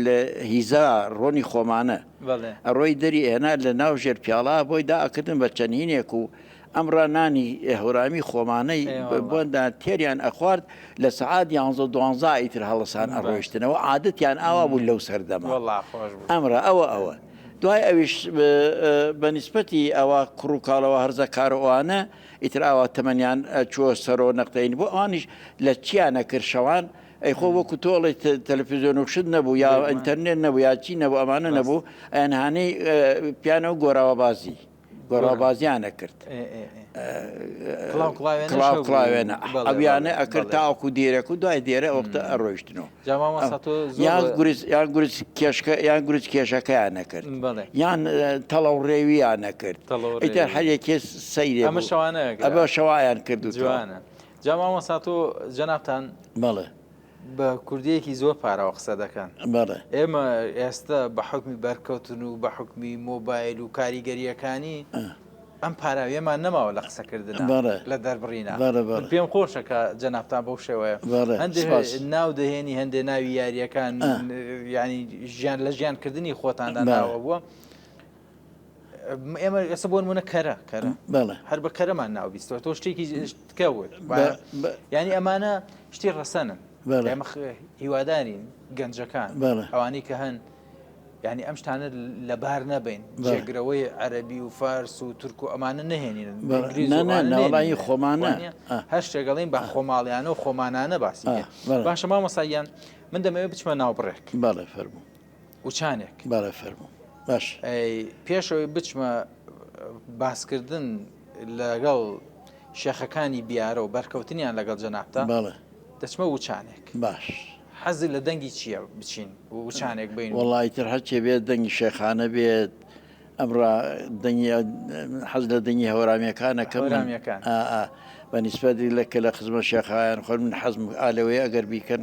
لە هیزا ڕۆنی خۆمانە ئەڕۆی دەری ئێنا لە ناو ژێر پیاڵا بۆی داکردن بە چەند هینێک و ئەمڕا نانی هەورامی خۆمانەی بۆندا تێریان ئەخوارد لە سەعات 11-12 ئیتر هەڵسان ئەڕۆیشتنەوە عادەتیان ئاوا بوو لەو سەردەما ئەمڕە ئەوە دوای ئەویش بەنسبەتی ئەوە کوڕووکاڵەوە هەرزە کارەوانە ئیتر ئاوا تەمەنیان چوە سەرۆ نەقتین بۆ ئەوانیش لە چیانە کرد شەوان ئەی خۆ وەکو تۆڵی تەلەڤیزۆن و شت نەبوو یا ئینتەرنێت نەبوو یا چی نەبوو ئەمانە نەبوو ئەنهانەی پیانە و گۆڕاوەبازیانە کرد کڵاوێنە ئەویانە ئەکرد تاوەکو دێرەک و دوای دێرە وەختە ئەڕۆیشتنەوە یان گورج کێشەکەیان نەکرد یان تەڵەو ڕێویان نەکرد ئیتر هەرێکێ سەیرێ ئەبە شەوایان کرد و جوانە. جا مامۆستا تۆ جەنابتان بەڵێ بە کوردیەکی زۆر پارەوە قسە دەکەن. ئێمە ئێستا بە حکمی بەرکەوتن و بە حکمی مۆبایل و کاریگەریەکانی ئەم پاراویەمان نەماوە لە قسەکردن لە دەربڕینە. پێم خۆشە کە جەنابتان بەو شێوەیە هەندێک ناو دەهێنی هەندێک ناوی یاریەکان ینی ژیان لە ژیانکردنی خۆتاندا ناوە بووە. ئێمە ئێستا بۆ نمونە کەرە هەر بە کەرەمان ناوبیستەوە تۆ شتێکی تکەوت ینی ئەمانە شتی ڕەسەنن. ئێمە هیوادارین گەنجەکان ئەوانەی کە هەن ینی ئەم شتانە لەبار نەبین جێگرەوەی عەرەبی و فارس و تورک و ئەمانە نەهێنین نەوەڵی خۆمانە هەر شتێگەڵین بە خۆماڵیانە و خۆمانانە باسی باشە مامۆستاییان من دەمەوێت بچمە ناوبڕێک فەرموو وچانێک فەرموو باش پێشەوەی بچمە باسکردن لەگەڵ شێخەکانی بیارە و بەرکەوتنیان لەگەڵ جەنابتە دەچمە وچانێک باش حەزی لە دەنگی چییە بچین وچانێک بین وەڵی تر هەرچێ بێت دەنگی شێخانە بێت ئەمڕا حەز لە دەنگی هەورامیەکانەکەم بەنسبەتی لەکە لە خزمە شێخایان خۆ من حەزم ئالەوەی ئەگەر بیکەن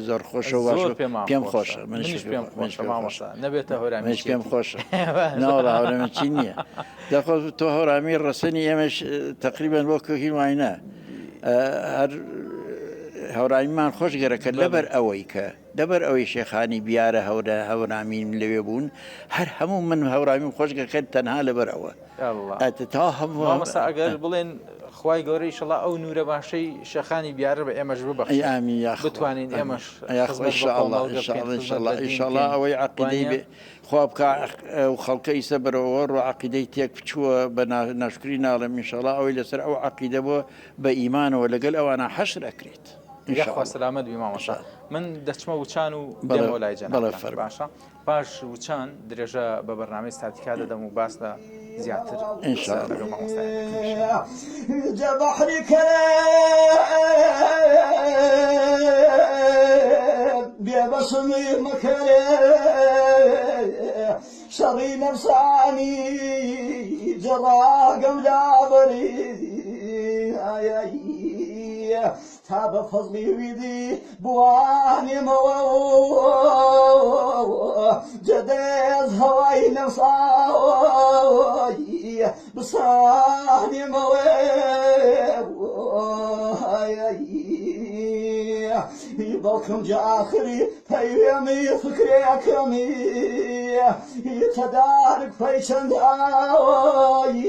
زۆر خۆشە و پێم خۆشە نەبێتە هەورامیش پێم خۆشە ناوەڵا هەورامی چی نییە دەخۆ تۆ هەورامی ڕەسەنی ئێمەش تقریبان بۆ کۆکی وایە هەر هەورامیمان خۆش گەرەکە لەبەر ئەوەی شێخانی بیارە هەورامین لەوێ بوون هەر هەموو من هەورامیم خۆش گەکەن تەنها لەبەر ئەوە تا هەموو ئەگەر بڵێن خوای گەورەی شڵا ئەو نورە باشەی شێخانی بیارە بە ئێمەش ببەخشێ بتوانین ئێمەش ئینشاءڵڵا ئەوەی عەقیدەی خوا بکە و خەڵکە ئیسە بەرەوە ڕۆ عەقیدەی تێک بچووە بە ناشکری ناڵێم ئینشاءڵڵا ئەوەی لەسەر ئەو عەقیدە بۆ بە ئیمانەوە لەگەڵ ئەوانە حەشر ئەکرێت. خوا سەلامەت بی مامۆستا من دەچمە وچان و دێمەوە لای جەنابتان باشە پاش وچان درێژە بە بەرنامەی ستاتیکا دەدەم و باس لە زیاتر ئینشاءڵڵا مامۆستایە بحرك وسمي مكره شري نفساني جراقم جابري تاب فضلي ويدي بواني مو جديز هواي نفساوي بصاني مو يضلكم جاخري فيمي فكري كمي يتدارك في شنداوي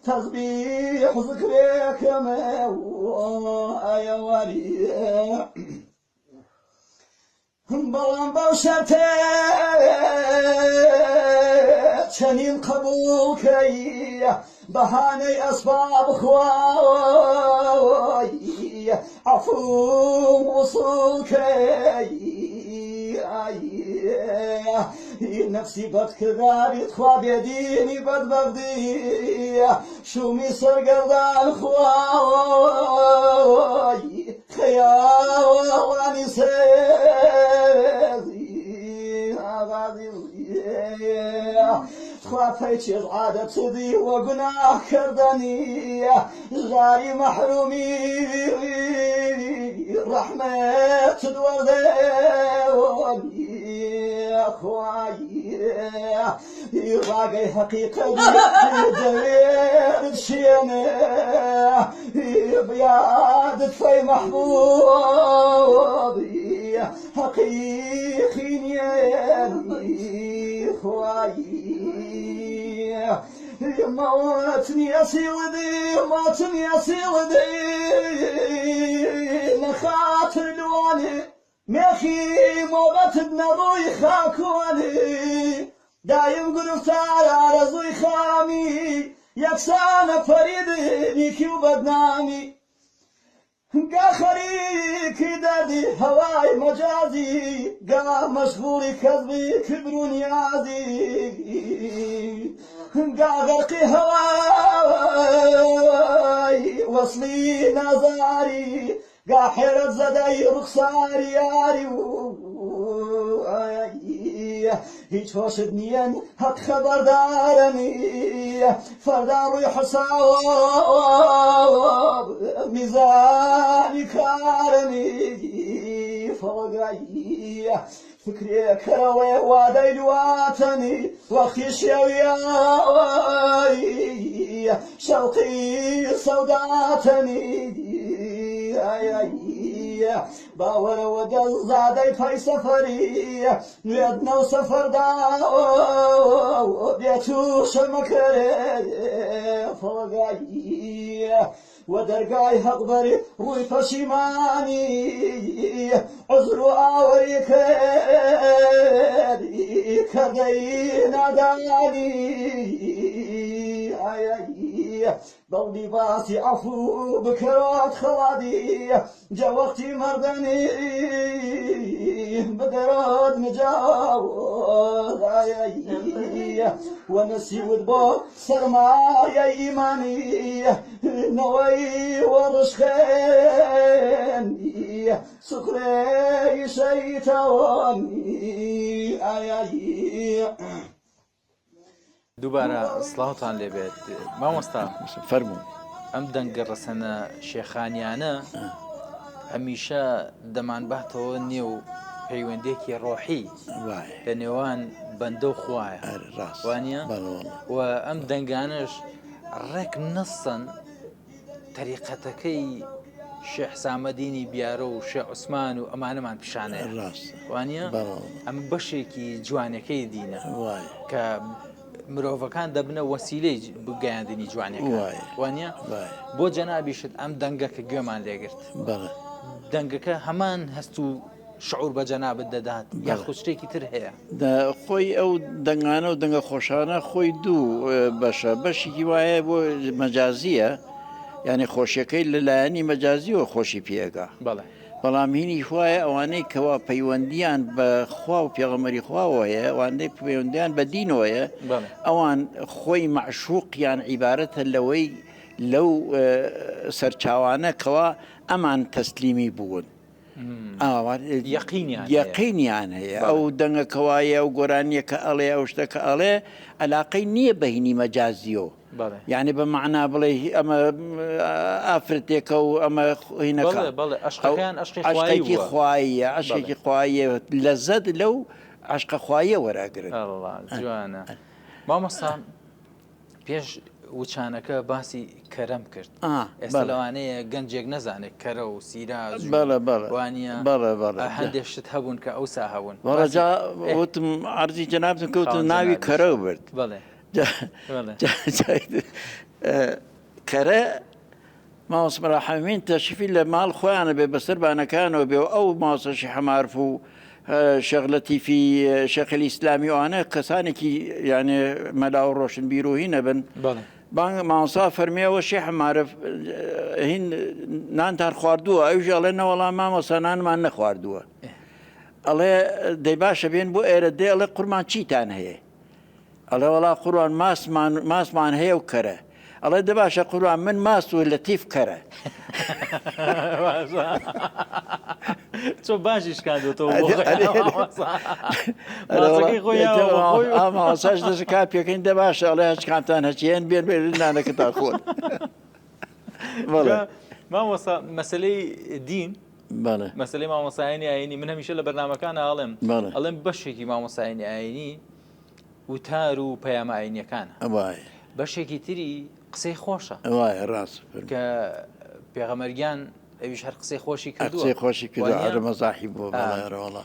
تسبيح ذكري كمي يا ولي بلان بوشتي شنين قبول كي بهاني أسباب خواي عفو وصول كي نفسي بتكذاري تخوا بيديني بغدي شو مصر قردان خواي خيال واني سيزي غادي خافيت عادة صدي وقناه كردني غاري محرومي رحمة دوردي أخواي راقي حقيقة جوير شينه بيادة في محبوبي حقيقي نيالي أخواي موتني أسيودي موتني أسيودي لخاطر الوالي ميخي موبت بنضوي خاكوالي دايم قرفتار على زوي خامي يكسان فريدي نيكي وبدنامي قا خريكي دادي هواي مجازي قا مشغولي كذبي كبرو نيازي قا غرقي هواي وصلي نازاري قا حيرت زداي رخصاري ياري هیچ هوشت نیان حق خبردارنی فردا روی حساب میزانی کارنی فوقایی فكري كروي وادي واتني وقتي شوياي شوقي سوداتني باور ودل زادي في سفري نيدنا وسفر داو بيتو شمكري فوقاي ودرقاي هقبري روي فشيماني عذر وآوري كيري كردي ناداني ضلي باسي عفو بكرات خلادي جا وقتي مردني بدراد مجاوز ونسي ودبو سرمايا إيماني نوي ورشخاني سكري شيطاني دووبارە سڵاوتان لێبێت مامۆستا فەرموو ئەم دەنگە ڕەسەنە شێخانیانە هەمیشە دەمانباتەوە نێو پەیوەندێکی ڕۆحی لە نێوان بەندە و خوایە وانە و ئەم دەنگانش ڕێک نەسەن تەریقەتەکەی شێخ سامەدینی بیارە و شێخ عوسمان و ئەمانەمان پیشانەیە وانە ئەم بەشێکی جوانەکەی دینە کە مرۆڤەکان دەبنە وەسیلەی بگەیاندنی جوانەکە وانە بۆ جەنابیشت ئەم دەنگەکە گوێمان لێگرت دەنگەکە هەمان هەست و شعور بە جەنابەت دەدات یاخود شتێکی تر هەیە خۆی ئەو دەنگانە و دەنگە خۆشانە خۆی دوو بەشە بەشێکی وایە بۆ مەجازیە یعنی خۆشیەکەی لەلایەنی مەجازیەوە خۆشی پێگا بەڵام هینی خوایە ئەوانەی کەوا پەیوەندیان بە خوا و پێغەمبەری خواوەیە ئەوانەی پەیوەندیان بە دینەوەیە ئەوان خۆی معشوقیان عیبارەتە لەوەی لەو سەرچاوانە کەوا ئەمان تەسلیمی بوون یەقینیان هەیە ئەو دەنگەکەوایە و گۆرانیە کە ئەڵێ ئەو شتەکە ئەڵێ علاقەی نییە بەهینی مەجازیەوە یعنی بە معنا بڵێ ئەمە ئافرەتێکە و ئەمە هینەکە عشقێکی خوایە عشقێکی خوایە لەزەت لەو عشقە خوایە وەراگرن جوانە مامۆستا پێش وچانەکە باسی کەرەم کرد ئێستا لەوانەیە گەنجێک نەزانێت کەرە و سیراج وانە هەندێک شت هەبوون کە ئەوسا هەبوون وەڕەجا وتم عەرزی جەنابتم کەوتم ناوی کەرە برد کەرە ماوەس مەراحەمین تەشریفی لە ماڵ خۆیانە بێ بەسەر بانەکانەوە بێ و ئەو ماوەسەشی حەمارف و شغلەتی في شيخ الإسلامي وأنا كسانك يعني ملاو روشن بيروهين ابن بان ما صافر مية والشيخ معرف هن نانتار خواردوها أيوجي لنا والله ما وصنان ما نخواردوها الله دي باشا بين بو إيردي الله قرمان چيتان هي الله والله قرآن ماس مان هي وكره الله دي باشا قرآن من ماس واللطيف كره چۆ باشیش کاندوتەوە ماساش دەش کاپێکەکەین دە باشە ئەڵێ هەچ کامتان هەچیان بێن بێ نانەکەتا خۆن مامۆستا مەسلەی دین مەسلەی مامۆسایانی ئاینی من هەمیشە لە بەرنامەکانە ئەڵێم بەشێکی مامۆسایانی ئاینی وتار و پەیامە ئاینیەکانە بەشێکی تری قسەی خۆشە ڕاست کە پێغەمەریان ئەویش هەر قسەی خۆشی کردووە قسەی خۆشی کردووە مەزاحی بووە بەڵێ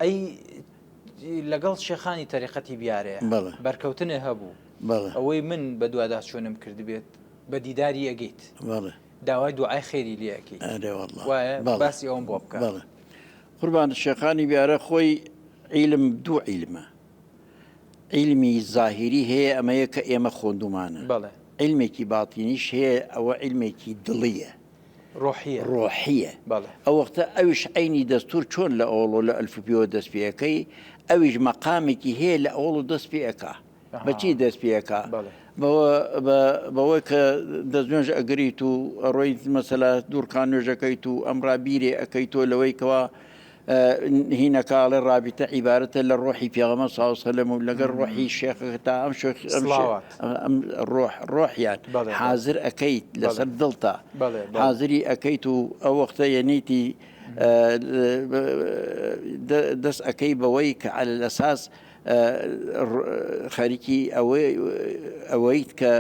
ئەی لەگەڵ شێخانی تەریقەتی بیارەیە بەرکەوتنێ هەبوو ئەوەی من بە دووادا چۆنم کرد بێت بە دیداری ئەگەیت داوای دوعای خێری لێەکەیت وایە باسی ئەوم بۆ بکە قوربان شێخانی بیارە خۆی عیلم دوو عیلمە عیلمی زاهیری هەیە ئەمەیە کە ئێمە خۆندومانە علمێکی باتینیش هەیە ئەوە علمێکی دڵیە ڕۆحیە ئەو وەختە ئەویش عینی دەستور چۆن لە ئەوڵۆ لە ئەلفبیۆ دەست پێەکەی ئەویش مەقامێکی هەیە لە ئەوڵ و دەست پێەکە بەچی دەست پێەکە بەوەی کە دەستێنج ئەگریت و ڕۆی مەسەلا دوورکان نوێژەکەیت و ئەمڕا بیرێ ئەەکەی تۆ لەوەی کەەوە هینەکاڵێ ڕابتە عیبارەتە لە ڕۆحی پێغەمە ساوسەلەم و لەگەر ڕۆحی شێخەکە تا ئەم ڕۆحیان حازر ئەەکەیت لەسەر دڵتا حازری ئەەکەیت و ئەو وەختە یەنیتی دەست ئەەکەی بەوەی کە على الأساس خەریکی ئەوەیت کە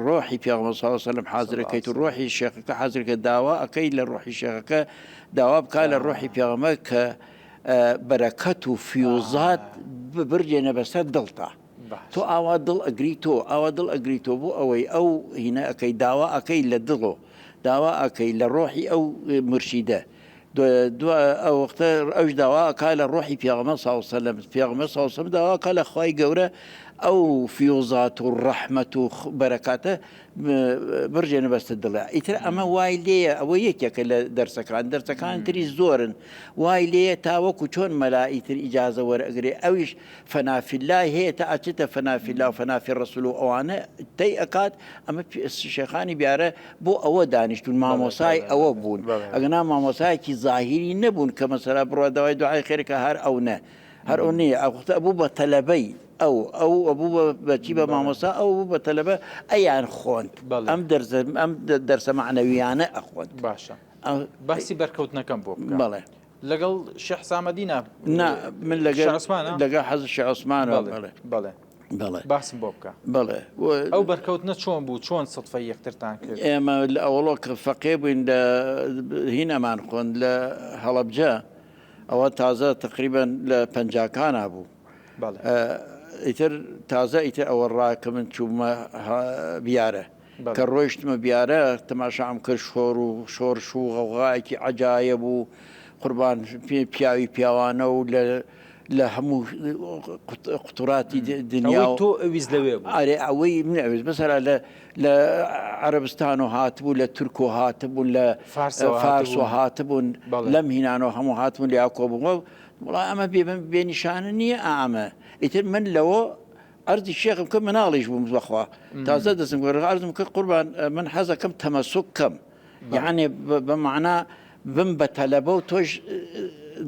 ڕۆحی پێغەمبەر صلی الله علیه و سلم حازرەکەیت و ڕۆحی شێخەکە حازرکە داوا ئەەکەی لە ڕۆحی شێخەکە داوا بکە لە ڕۆحی پێغەمبەر کە بەرەکەت و فیوزات ببرجێنە بەسەر دڵتا تۆ ئاوا دڵ ئەگریتۆ ئاوا دڵ ئەگریتۆ بۆ ئەوەی ئەو هینە ئەەکەی داوا ئەەکەی لە دڵۆ داوا ئەەکەی لە ڕۆحی ئەو مرشیدە ئەو وەختە ئەوش داواکە لە ڕۆحی پێغەمبەر صلی الله علیه و سلم پێغەمبەر صلی الله علیه و سلم داواکە لە خوای گەورە ئەو فیوزات و ڕەحمەت و بەرەکاتە برژێنە بەستە دڵە ئیتر ئەمە وای لێیە ئەوە یەکێکە لە دەرسەکان تری زۆرن وای لێیە تاوەکو چۆن مەلائیتر ئیجازە وەرەگرێ ئەویش فەنافیلای هەیە تا ئەچێتە فەنافیلا و فەنافی ڕەسوول و ئەوانە تەی ئەکات ئەمە شێخانی بیارە بۆ ئەوە دانیشتون مامۆسای ئەوە بوون ئەگەنا مامۆسایەکی زاهیری نەبوون کە مەسەلا بڕوا داوای دوعای خێرەکە هەر ئەو نە هەر ئەو نییە ئەوختە ئەبوو بە تەلەبەی ئەو ئەبوو بەچی بە مامۆسا ئەو بە تەلەبە ئەیان خوۆند ئەم دەرسە معنەویانە ئەخوند باشە باسی بەرکەوتنەکەم بۆ بڵێ لەگەڵ شێخ سامەدینە من لەگەڵ حەزر شێخ عوسمانەوە بەڵێ باسم بۆ بکە بڵێ ئەو بەرکەوتنە چۆن بوو چۆن سەدفەی یەکترتان کرد ئێمە لە ئەوڵۆ کە فەقێ بووین لە هینەمان خوۆند لە هەڵەبجە ئەوە تازە تقریبا لە پەنجاکانە بوو ئیتر تازە ئیتر ئەوە ڕاکە من چوومە بیارە کە ڕۆیشتمە بیارە تەماشام کرد شۆرش و غەوغایەکی عەجایە بوو قوربان پیاوی پیاوانە و لە هەموو قوتوراتی دنیا تۆ ئەویست لەوێ بوو ئەرێ ئەوەی من ئەویست بەسەرا لە عەرەبستان و هاتبوو لە تورک و هاتبوون لە فارس و هاتبوون لەم هینانەوە هەموو هاتبوون لە یاکۆ بوومە وڵای ئەمە بێنیشانە نییە ئامە ئیتر من لەوە ئەرزی شێخم کە مناڵیش بووم بەخوا تازە دەستم گۆڕ ئەرزم کە قوربان من حەزەکەم تەمەسوک کەم یعنی بەمعنا بم بە تەلەبە و تۆش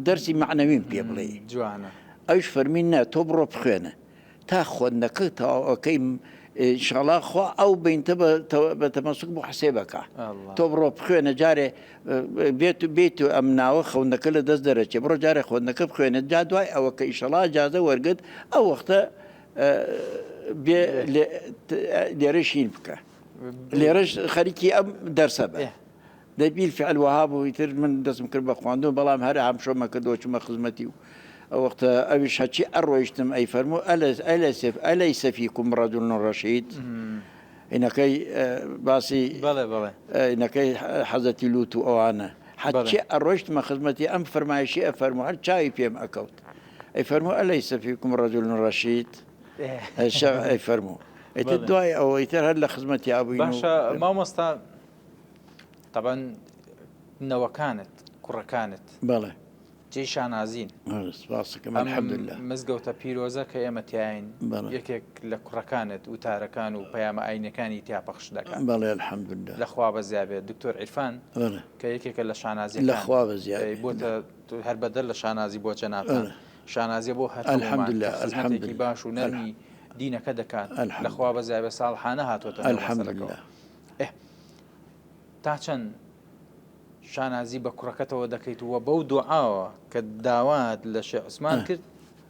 دەرسی معنەویم پێ بڵێ جوانە ئەوش فەرمینە تۆ بڕۆ بخوێنە تا خۆندەکە تاوەکەی شڵا خوا ئەو بینتە بە تەمەسوک بۆ حسێبەکە تۆ بڕۆ بخوێنە جارێ بێت و ئەم ناوە خەونەکە لە دەست دەرەچێ بڕۆ جارێ خۆندەکە بخوێنێت جا دوای ئەوەکە ئیشەڵا جازە وەرگت ئەو وەختە لێرە شین بکە لێرەش خەریکی ئەم دەرسە بە دەبیل فعل وهاب و ئیتر من دەستم کرد بە خواندن بەڵام هەر هەمشۆمە کردەوە چمە خزمەتی و وەختە ئەویش هەچی ئەڕۆیشتم ئەی فەرموو ئەلەیسە فیکم ڕەجوڵ ڕەشید ئینەکەی باسی ئینەکەی حەزەتی لوت و ئەوانە حەچی ئەڕۆیشتمە خزمەتی ئەم فەرمایشی ئەفەرموو هەر چاوی پێم ئەکەوت ئەی فەرموو ئەلەیسە فیکم ڕەجوڵ ڕەشید ئەی فەرموو ئیتر دوای ئەوە ئیتر هەر لە خزمەتی ئابووین باشە مامۆستا طبعا نەوەکانت کوڕەکانت بەڵێ جێی شانازین سپاسەکەم الحەمدولله مزگەوتە پیرۆزە کە ئێمە تیاین یەکێک لە کوڕەکانت وتارەکان و پەیامە ئاینەکانی تیا پەخش دەکات بەڵێ الحەمدولله لەخوا بەزیابێت دکتۆر عیرفان کە یەکێکە لە شانازی لەخوا بەزیابێت بۆتە هەر بەدەر لە شانازی بۆ جەنابان شانازیە بۆ هەر خزمەتێکی باش و نەرمی دینەکە دەکات لەخوا بەزیابێت ساڵحانە هاتوۆتە الحەمدولله تا چەند شانازی بە کوڕەکەتەوە دەکەیتەوە بەو دوعاوە کە داوات لە شێخ عوسمان کرد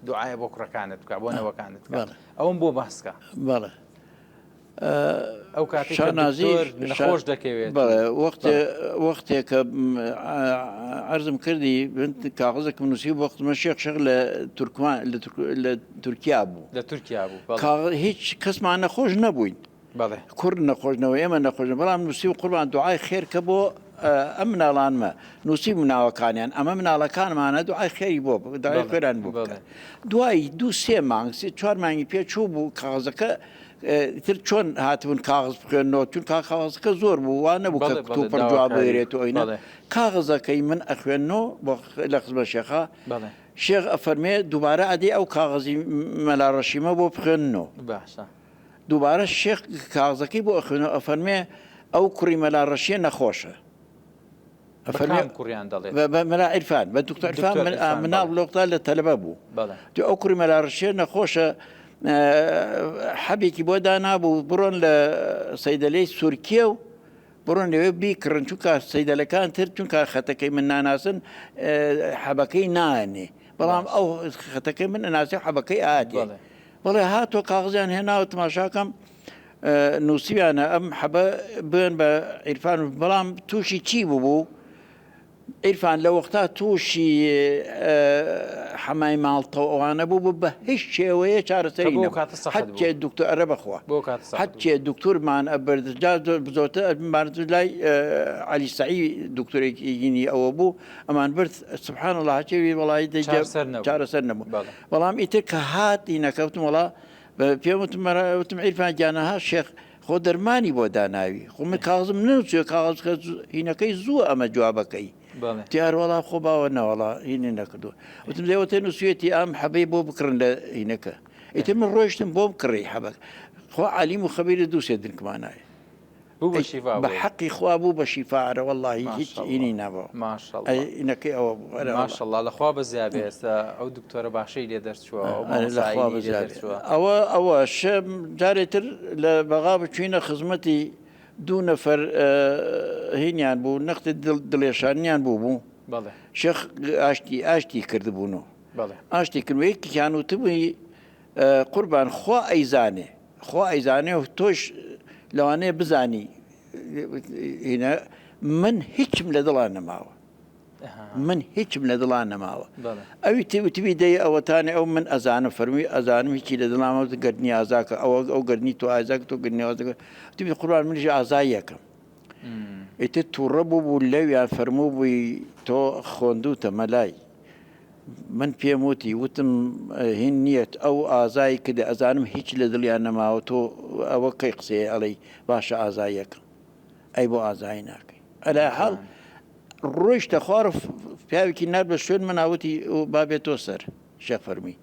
دوعایە بۆ کوڕەکانت بکە بۆ نەوەکانت ئەوم بۆ باسکە بەڵێ ئەو کاتی شانازی نەخۆش دەکەوێت وەختێکە عەرزم کردی کاغزێکم نووسی بۆ خزمە شێخ لە تورکمان لە تورکیا بوو لە تورکیا بوو هیچ کەسمان نەخۆش نەبووین کورد نەخۆشنەوە ئێمە نەخۆشن بەڵام نووسی و قوربان دوعای خێرکە بۆ ئەم مناڵانمە نووسی مناوەکانیان ئەمە مناڵەکانمانە دوعای خێری بۆ داوای خێران بوو دوای 2-3 مانگ 4 مانگی پێچوو بوو کاغزەکە تر چۆن هاتبوون کاغز بخوێنەوە چون کاغزەکە زۆر بوو وانە بوو کە تو پڕجواب بگرێت و ئەوینە کاغزەکەی من ئەخوێنەوە بۆ لە خزمە شێخە شێخ ئەفەرمێ دووبارە ئەدی ئەو کاغزی مەلاڕەشیمە بۆ بخوێنەوە دووبارە شێخ کاغزەکەی بۆ ئەخوێنەوە ئەفەرمێ ئەو کوڕی مەلاڕەشیە نەخۆشە مەلا عیرفان بە دکتۆر عیرفان مناڵ لۆقتا لە تەلەبە بوو ئەو کوڕی مەلاڕەشیە نەخۆشە حەبێکی بۆ دانابوو بڕۆن لە سەیدەلەی سورکیە و بڕۆن لەوێ بیکڕن چونکە سەیدەلەکان تر چونکە خەتەکەی من ناناسن حەبەکەی نانێ بەڵام ئەو خەتەکەی من ناسی حەبەکەی ئاتی بەڵێ هاتۆ کاغزیان هێناوە تماشاکەم نووسیانە ئەم حەبە بێن بە عیرفان بەڵام تووشی چی بوو عیرفان لە وەختا تووشی حەمای ماڵتەوە ئەوانە بوو بە هیچ شێوەیە چارەسەری حەچێ دکتۆر ئەرە بەخوا حەچێ دکتورمان ئەبەردجا بزۆتە لای عەلی سەعی دکتۆرێکیگینی ئەوە بوو ئەمان برد سبحان الله هەچێوی وەڵی چارەسەر نەبوو بەڵام ئیتر کە هاتی نەکەوتم وڵا پێم وتم عیرفان گیانەها شێخ خۆ دەرمانی بۆ داناوی خۆ من کاغزم نووسێ کاغزکە هینەکەی زووە ئەمە جوابەکەی دیاروەڵا خۆ باوە نەوەڵا هینێ نەکردو وتم دەوەتە نووسێتی ئەم حەبەی بۆ بکڕن لە هینەکە ئیتر من ڕۆیشتم بۆ بکڕی حەبەک خۆ عەلیم و خەبیرە دووسێ دنکمانایە بە حەقی خوا بوو بە شیفاعرە وەڵڵاهی هیچ هینی نابەوە ئینەکەی ئەوە بوو ماشەڵڵا لەخوا بەزیابێ ئێستا ئەو دکتۆرە باشەی لێ دەرچووە ئەوە شەم جارێتر لە بەغا بچوینە خزمەتی 2 نەفەر هینیان بوو نەختی دڵێشانیان بوو شێخ ئاشتی کردبوونەوە ئاشتی کردوەیەکیان وتبووی قوربان خوا ئەیزانێ و تۆش لەوانەیە بزانی من هیچم لە دڵان نەماوە هیچم لە دڵان نەماوە ئەوی تێوتوی دەی ئەوەتانێ ئەو من ئەزانە فەرمووی ئەزانم هیچی لە دڵامەوە گەردنی ئازاکە ئەو گەرنی تۆ ئازاکە تۆ گرنیوازەکە توی قوربان منیش ئازای یەکەم ئیتر تووڕە بوو لەویان فەرموو بووی تۆ خوێندووتە مەلای من پێم وتم هین نیەت ئەو ئازایی کردە ئەزانم هیچ لە دڵیان نەماوە تۆ ئەوە کەی قسەیە ئەڵێ باشە ئازای یەکەم ئەی بۆ ئازایی ناکەی ئەلا حاڵ ڕۆیشتە خوار پیاوێکی نار بە شوێن مناوتی بابێتۆ سەر شێخ فەرمی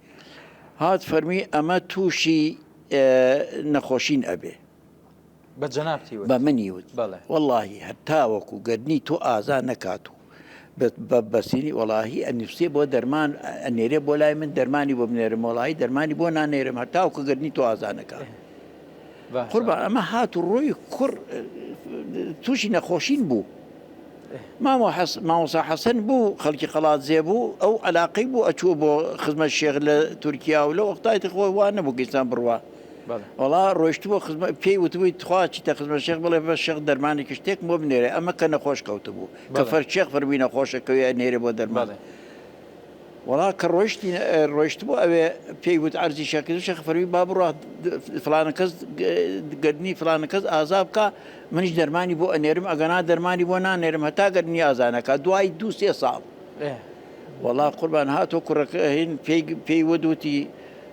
هات فەرمی ئەمە تووشی نەخۆشین ئەبێ بە جەنابتی بە منی وت وەڵڵاهی هەر تاوەکو گەرنی تۆ ئازا نەکات و بەسیری وڵاهی ئەنووسێ بۆ دەرمان ئەنێرێ بۆ لای من دەرمانی بۆ بنێرم وڵی دەرمانی بۆ نانێرم هەتاوکە گەرنی تۆ ئازانەکە قوربان ئەمە هات و ڕۆی کوڕ تووشی نەخۆشین بوو مامۆسا حەسەن بوو خەڵکی قەڵات زێ بوو ئەو علاقەی بوو ئەچوو بۆ خزمەت شێخ لە تورکیا و لە وەختایەتی خۆی وان نەبوو گەیستان بڕوا وڵا ڕۆیشتبوو پێی وتبووی تخوا چیتە خزمەت شێخ بڵێ بە شێخ دەرمانێکی شتێک بۆ بنێرێ ئەمە کە نەخۆش کەوتە بوو کە فەر شێخ فەرمی نەخۆشەکەوێ نێرێ بۆ دەرمان وڵا کە ڕۆیشت بوو ئەوێ پێی وت عەرزی شێخ شێخ فەرمی با بڕوا فلانە کەس گەردنی فلانە کەس ئازا بکە منیش دەرمانی بۆ ئەنێرم ئەگەنا دەرمانی بۆ نانێرم هەتا گەردنی ئازانەکە دوای 2-3 ساڵ وڵا قوربان هاتۆ کوڕەکە هین پێی وەدوتی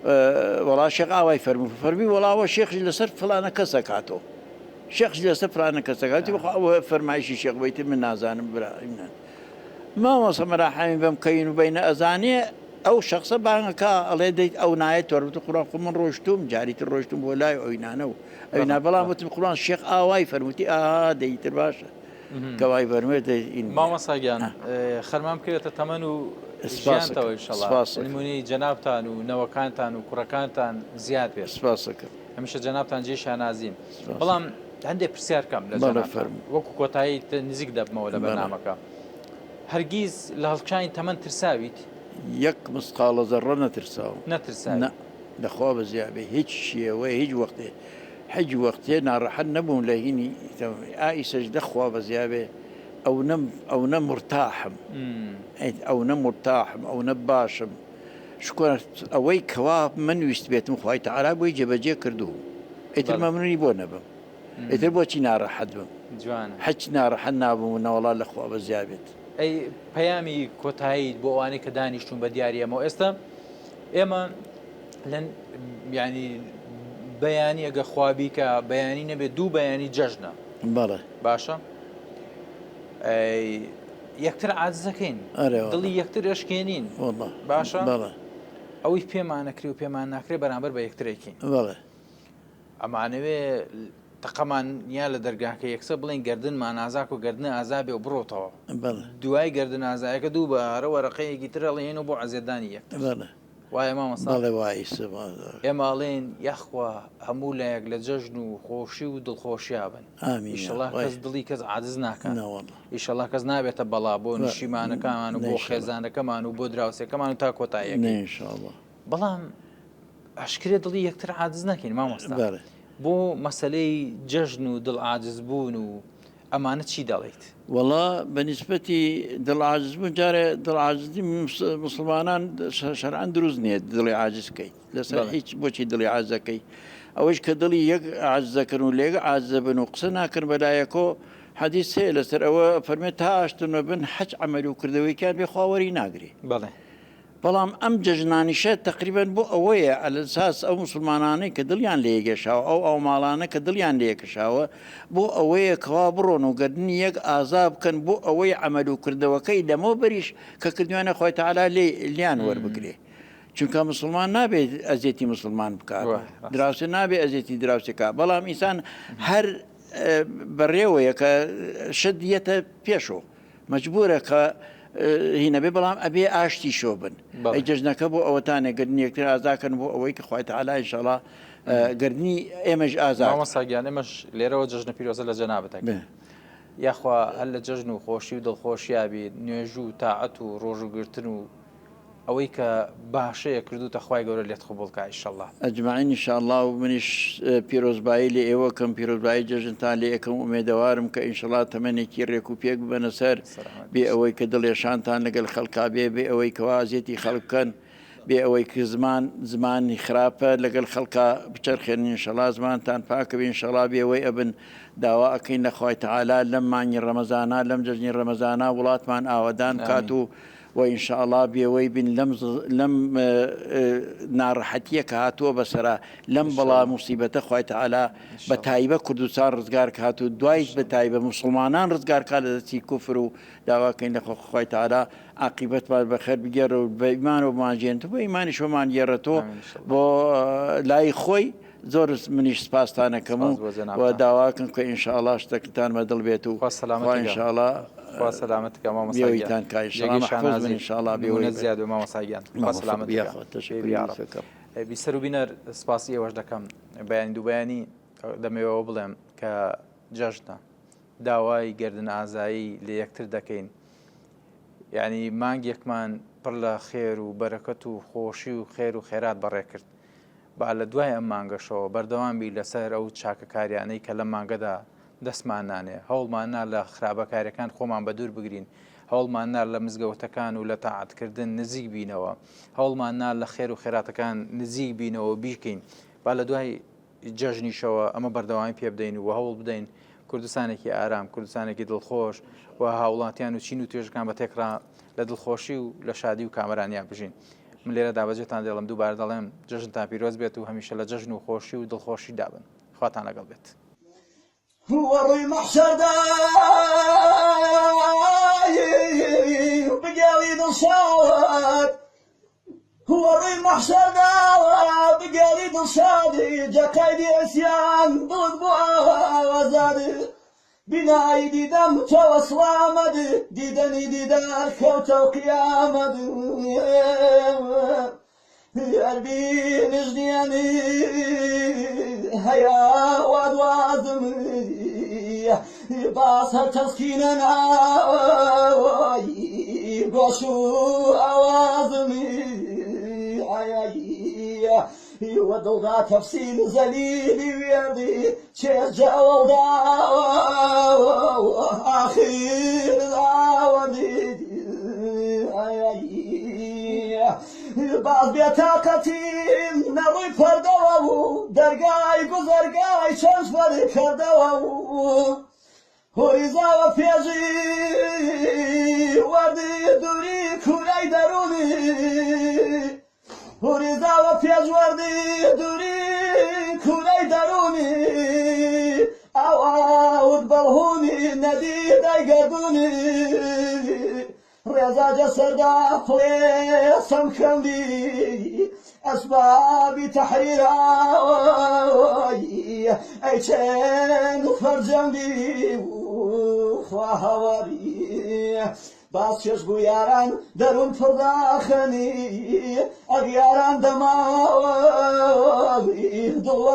وڵا شێخ ئاوای فەرمی وڵاوە شێخش لەسەر فلانە کەسە کاتۆ شێخش لەسەر فلانە کەسەکاتی بەخوا فەرمایشی شێخ بەیتر من نازانم برایمنان مامۆستا مەراحەمی بەم کەین و بینە ئەزانێ ئەو شخصە بانگەکە ئەڵێ دەیت ئەو نایەت تۆربتە قوڕان خۆ من ڕۆشتوم جاریتر ڕۆشتم بۆ لای ئەوینانە و ئەوینا بەڵام وتم قوڕان شێخ ئاوای فەرمووتی دەیتر باشە کەوای فەرمێت مامۆستاگیان خەرمان بکرێتە تەمەن و ژیانتەوە ئینشەڵڵا نمونەی جەنابتان و نەوەکانتان و کوڕەکانتان زیاد بێت سپاسەکەم هەمیشە جەنابتان جێشیان نازیم بەڵام هەندێک پرسیارکەم لە جەنابتان وەکو کۆتایی نزیک دەبمەوە لە بەرنامەکە هەرگیز لە هەڵبژاردنی تەمەن ترساویت یەک مسقالە زەڕە نەترساوم نەترساوی لەخوا بەزیابێ هیچ شێوەیە هیچ وەختێ حج وەختێ ناڕەحەت نەبووم لە هینی ئایسەش دەخوا بەزیابێ ئەو نە مرتاحم ئەو نە مرتاحم ئەو نە باشم شکۆن ئەوەی کەوا من ویست بێتم خوای تەعالا بۆی جێبەجێ کردو ئیتر مەمنونی بۆ نەبم ئیتر بۆچی ناڕەحەت بم حج ناڕەحەت نابووم و نەوەڵا لەخوا بەزیابێت ئەی پەیامی کۆتاییت بۆ ئەوانەی کە دانیشتون بە دیاریەمەوە ئێستا ئێمە ینی بەیانی ئەگە خوابی کە بەیانی نەبێت دوو بەیانی جەژنە بەڵێ باشە یەکتر عاجزەکەین دڵی یەکتر ئەشکێنین باشە ئەوەی پێمانەکری و پێمان ناکرێ بەرامبەر بە یەکترێکین ئەمانەوێ تەقەمان یا لە دەرگاکە یەکسە بڵێن گردنمان ئازاک و گردنە ئازابێ و بڕۆتەوە دوای گردن ئازایەکە دوو بەهارە وەرەقەیەکی ترە لەێن و بۆ عەزێدانی یەکتر وایە مامۆستا ئێماڵێن یەخوا هەموو لایەک لە جەژن و خۆشی و دڵخۆشیا بن ئیشەڵا کەس دڵی کەس عاجز ناکەن ئیشەڵا کەس نابێتە بەڵا بۆ نیشیمانەکەمان و بۆ خێزانەکەمان و بۆ دراوسەکەمان و تا کۆتاییەکە بەڵام ئەشکرێ دڵی یەکتر عاجز نەکەین مامۆستا بۆ مەسلەی جەژن و دڵ عاجزبوون و ئەمانە چی دەڵێیت؟ وەڵا بەنسبەتی دڵعاجزبوون جارێ دڵعاجزی مسلمانان شەرعەن دروست نییە دڵی عاجزکەیت لەسەر هیچ بۆچی دڵی عاجزەکەی ئەوەش کە دڵی یەک عاجزەکەن و لێگە عاجزە بن و قسە ناکرد بەلایەکۆ حەدیث هەیە لەسەر ئەوە فەرمێت تا ئاشتنە بن حەج عەمەلی و کردەوەیکیان بێ خواوەری ناگرێ بەڵام ئەم جەژنانیشە تقریبان بۆ ئەوەیە ئەلەساس ئەو مسلمانانەی کە دڵیان لێ یەکێشاوە ئەو ماڵانە کە دڵیان لێ یەکەشاوە بۆ ئەوەیە کەوا بڕۆن و گردنی یەک ئازا بکەن بۆ ئەوەی عەمەل و کردەوەکەی لەمە بەریش کە کردوانە خۆی تەعالا لیان وەربگرێ چونکە مسلمان نابێت ئەزیەتی مسلمان بکات دراوسێ نابێت ئەزیەتی دراوسێکە بەڵام ئینسان هەر بەڕێوەیە کە شت دیەتە پێشەوە مەجبورە کە هینە بێ بەڵام ئەبێ ئاشتی شۆ بن ئەی جەژنەکە بۆ ئەوەتانێ گردنی یەکتر ئازاکەن بۆ ئەوەی کە خوای تەعالا ئینشەڵا گردنی ئێمەش ئازاد مامۆستاگیان ئێمەش لێرەوە جەژنە پیرۆزە لە جەنابەتەکە یاخوا هەر لە جەژن و خۆشی و دڵخۆشیا بێت نوێژ و تاعەت و ڕۆژوگرتن و ئەوەی کە باشەیە کردوتە خوای گەورە لێت قبوڵکە ئینشەڵڵا ئەجمعین ئینشاءڵڵا و منیش پیرۆزبایی لێ ئێوە کەم پیرۆزبایی جەژنتان لێ یەکەم ئومێدەوارم کە ئینشەڵڵا تەمەنێکی ڕێک و پێک ببەنە سەر بێ ئەوەی کە دڵێشانتان لەگەڵ خەڵکا بێ ئەوەی کەوازێتی خەڵکەن بێ ئەوەی کە زمانی خراپە لەگەڵ خەڵکا بچەرخێن ئینشەڵڵا زمانتان پاکە بێ ئینشەڵڵا بێ ئەوەی ئەبن داوا ئەەکەین لە خوای تەعالا لەم مانگی ڕەمەزانە لەم جەژنی ڕەمەزانە وڵاتمان ئاوەدان کات و وئینشاءڵڵا بێوەی بن لەم ناڕەحەتیە کە هاتووە بەسەرا لەم بەڵا موسیبەتە خوای تەعالا بە تایبە کوردستان ڕزگار کات و دوای بە تایبە مسلمانان ڕزگارکات لە دەستی کوفر و داواکەین لە خوای تەعالا عاقیبەتمان بەخێر بگێڕ و بە ئیمان و بمانجێنێتەوە بۆ ئیمانی شۆمان گێڕێتەوە بۆ لای خۆی زۆر منیش سپاسانەکەم سپاس بۆ جەنابتان. و داواکەم کە ئینشاءڵڵا شتێکتانمە دڵ بێت و خوا سەلامەتی بێ. ئینشاءڵڵا خوا سەلامەتکە مامۆستا بیەوەیتان گیان. کای جێگەی محفوظ بن شانازی. ئینشاءڵڵا نمونە بیەوەی زیاد بێ مامۆستا گیان. خوا سەلامەتی بێ. تشکری یا رب. بیسەر و بینەر سپاسی ئێوەش دەکەم بەیانی دوو بەیانی دەمەوێەوە بڵێم کە جەژنە داوای گردن ئازایی لە یەکتر دەکەین یعنی مانگێکمان پڕ لە خێر و بەرەکەت و خۆشی و خێر و خێرات بەڕێ کرد با لە دوای ئەم مانگەشەوە بەردەوامبی لەسەر ئەو چاکەکاریانەی کە لە مانگەدا دەستمان نانێ هەوڵمان نا لە خراپەکاریەکان خۆمان بە دوور بگرین هەوڵمان نا لە مزگەوتەکان و لە تاعاتکردن نزیک بینەوە هەوڵمان نا لە خێر و خێراتەکان نزیک بینەوە بیکەین با لە دوای جەژنیشەوە ئەمە بەردەوامی پێ بدەین و هەوڵ بدەین کوردستانێکی ئارام کوردستانێکی دڵخۆش و هاوڵاتیان و چین و توێژەکان بە تێکڕا لە دڵخۆشی و لە شادی و کامەرانیان بژین من لێرە دابەجێتان دێڵم دووبارە دەڵێم جەژنتان پیرۆز بێت و هەمیشە لە جەژن و خۆشی و دڵخۆشی دابن خواتان لەگەڵ بێت وڕووی مەحشەردا بگێڵی دڵشاد وڕووی مەحشەردا بگێڵی دڵشادی جەکای دیێسیان دڵت بۆ ئازاد بینایی دیدەم تۆوە سڵامەد دیدەنی دیدار کەوتە و قیامەد هەربی نژنیانی هەیە وادوازم باس هەر تەسکینە ناوی گۆش و ئەوازم ودڵدا تەفسیل زەلیلی وێردی چێژەوەڵدا ئاخیر ئاوەندی باز بێتاقەتیم نەڕووی پەردەوە و دەرگای گوزەرگای چەند فەری کردەوە و هۆریزاوە پێژی وەردی دووری کوورەی دەرونی هۆریزاوە پێشوەردی دووری کوورەی دەرونی ئەو ئاوت بەڵهومی نەدی دەیگەردونی ڕێزا جەسەردا پڵێسەم کەندی ئەسبابی تەحریرایی ئەی چەند فەرجەندی خوا هەواری باس چێش بوو یاران دەروون پڕداخەنی ئەگیاران دەماوە دڵوە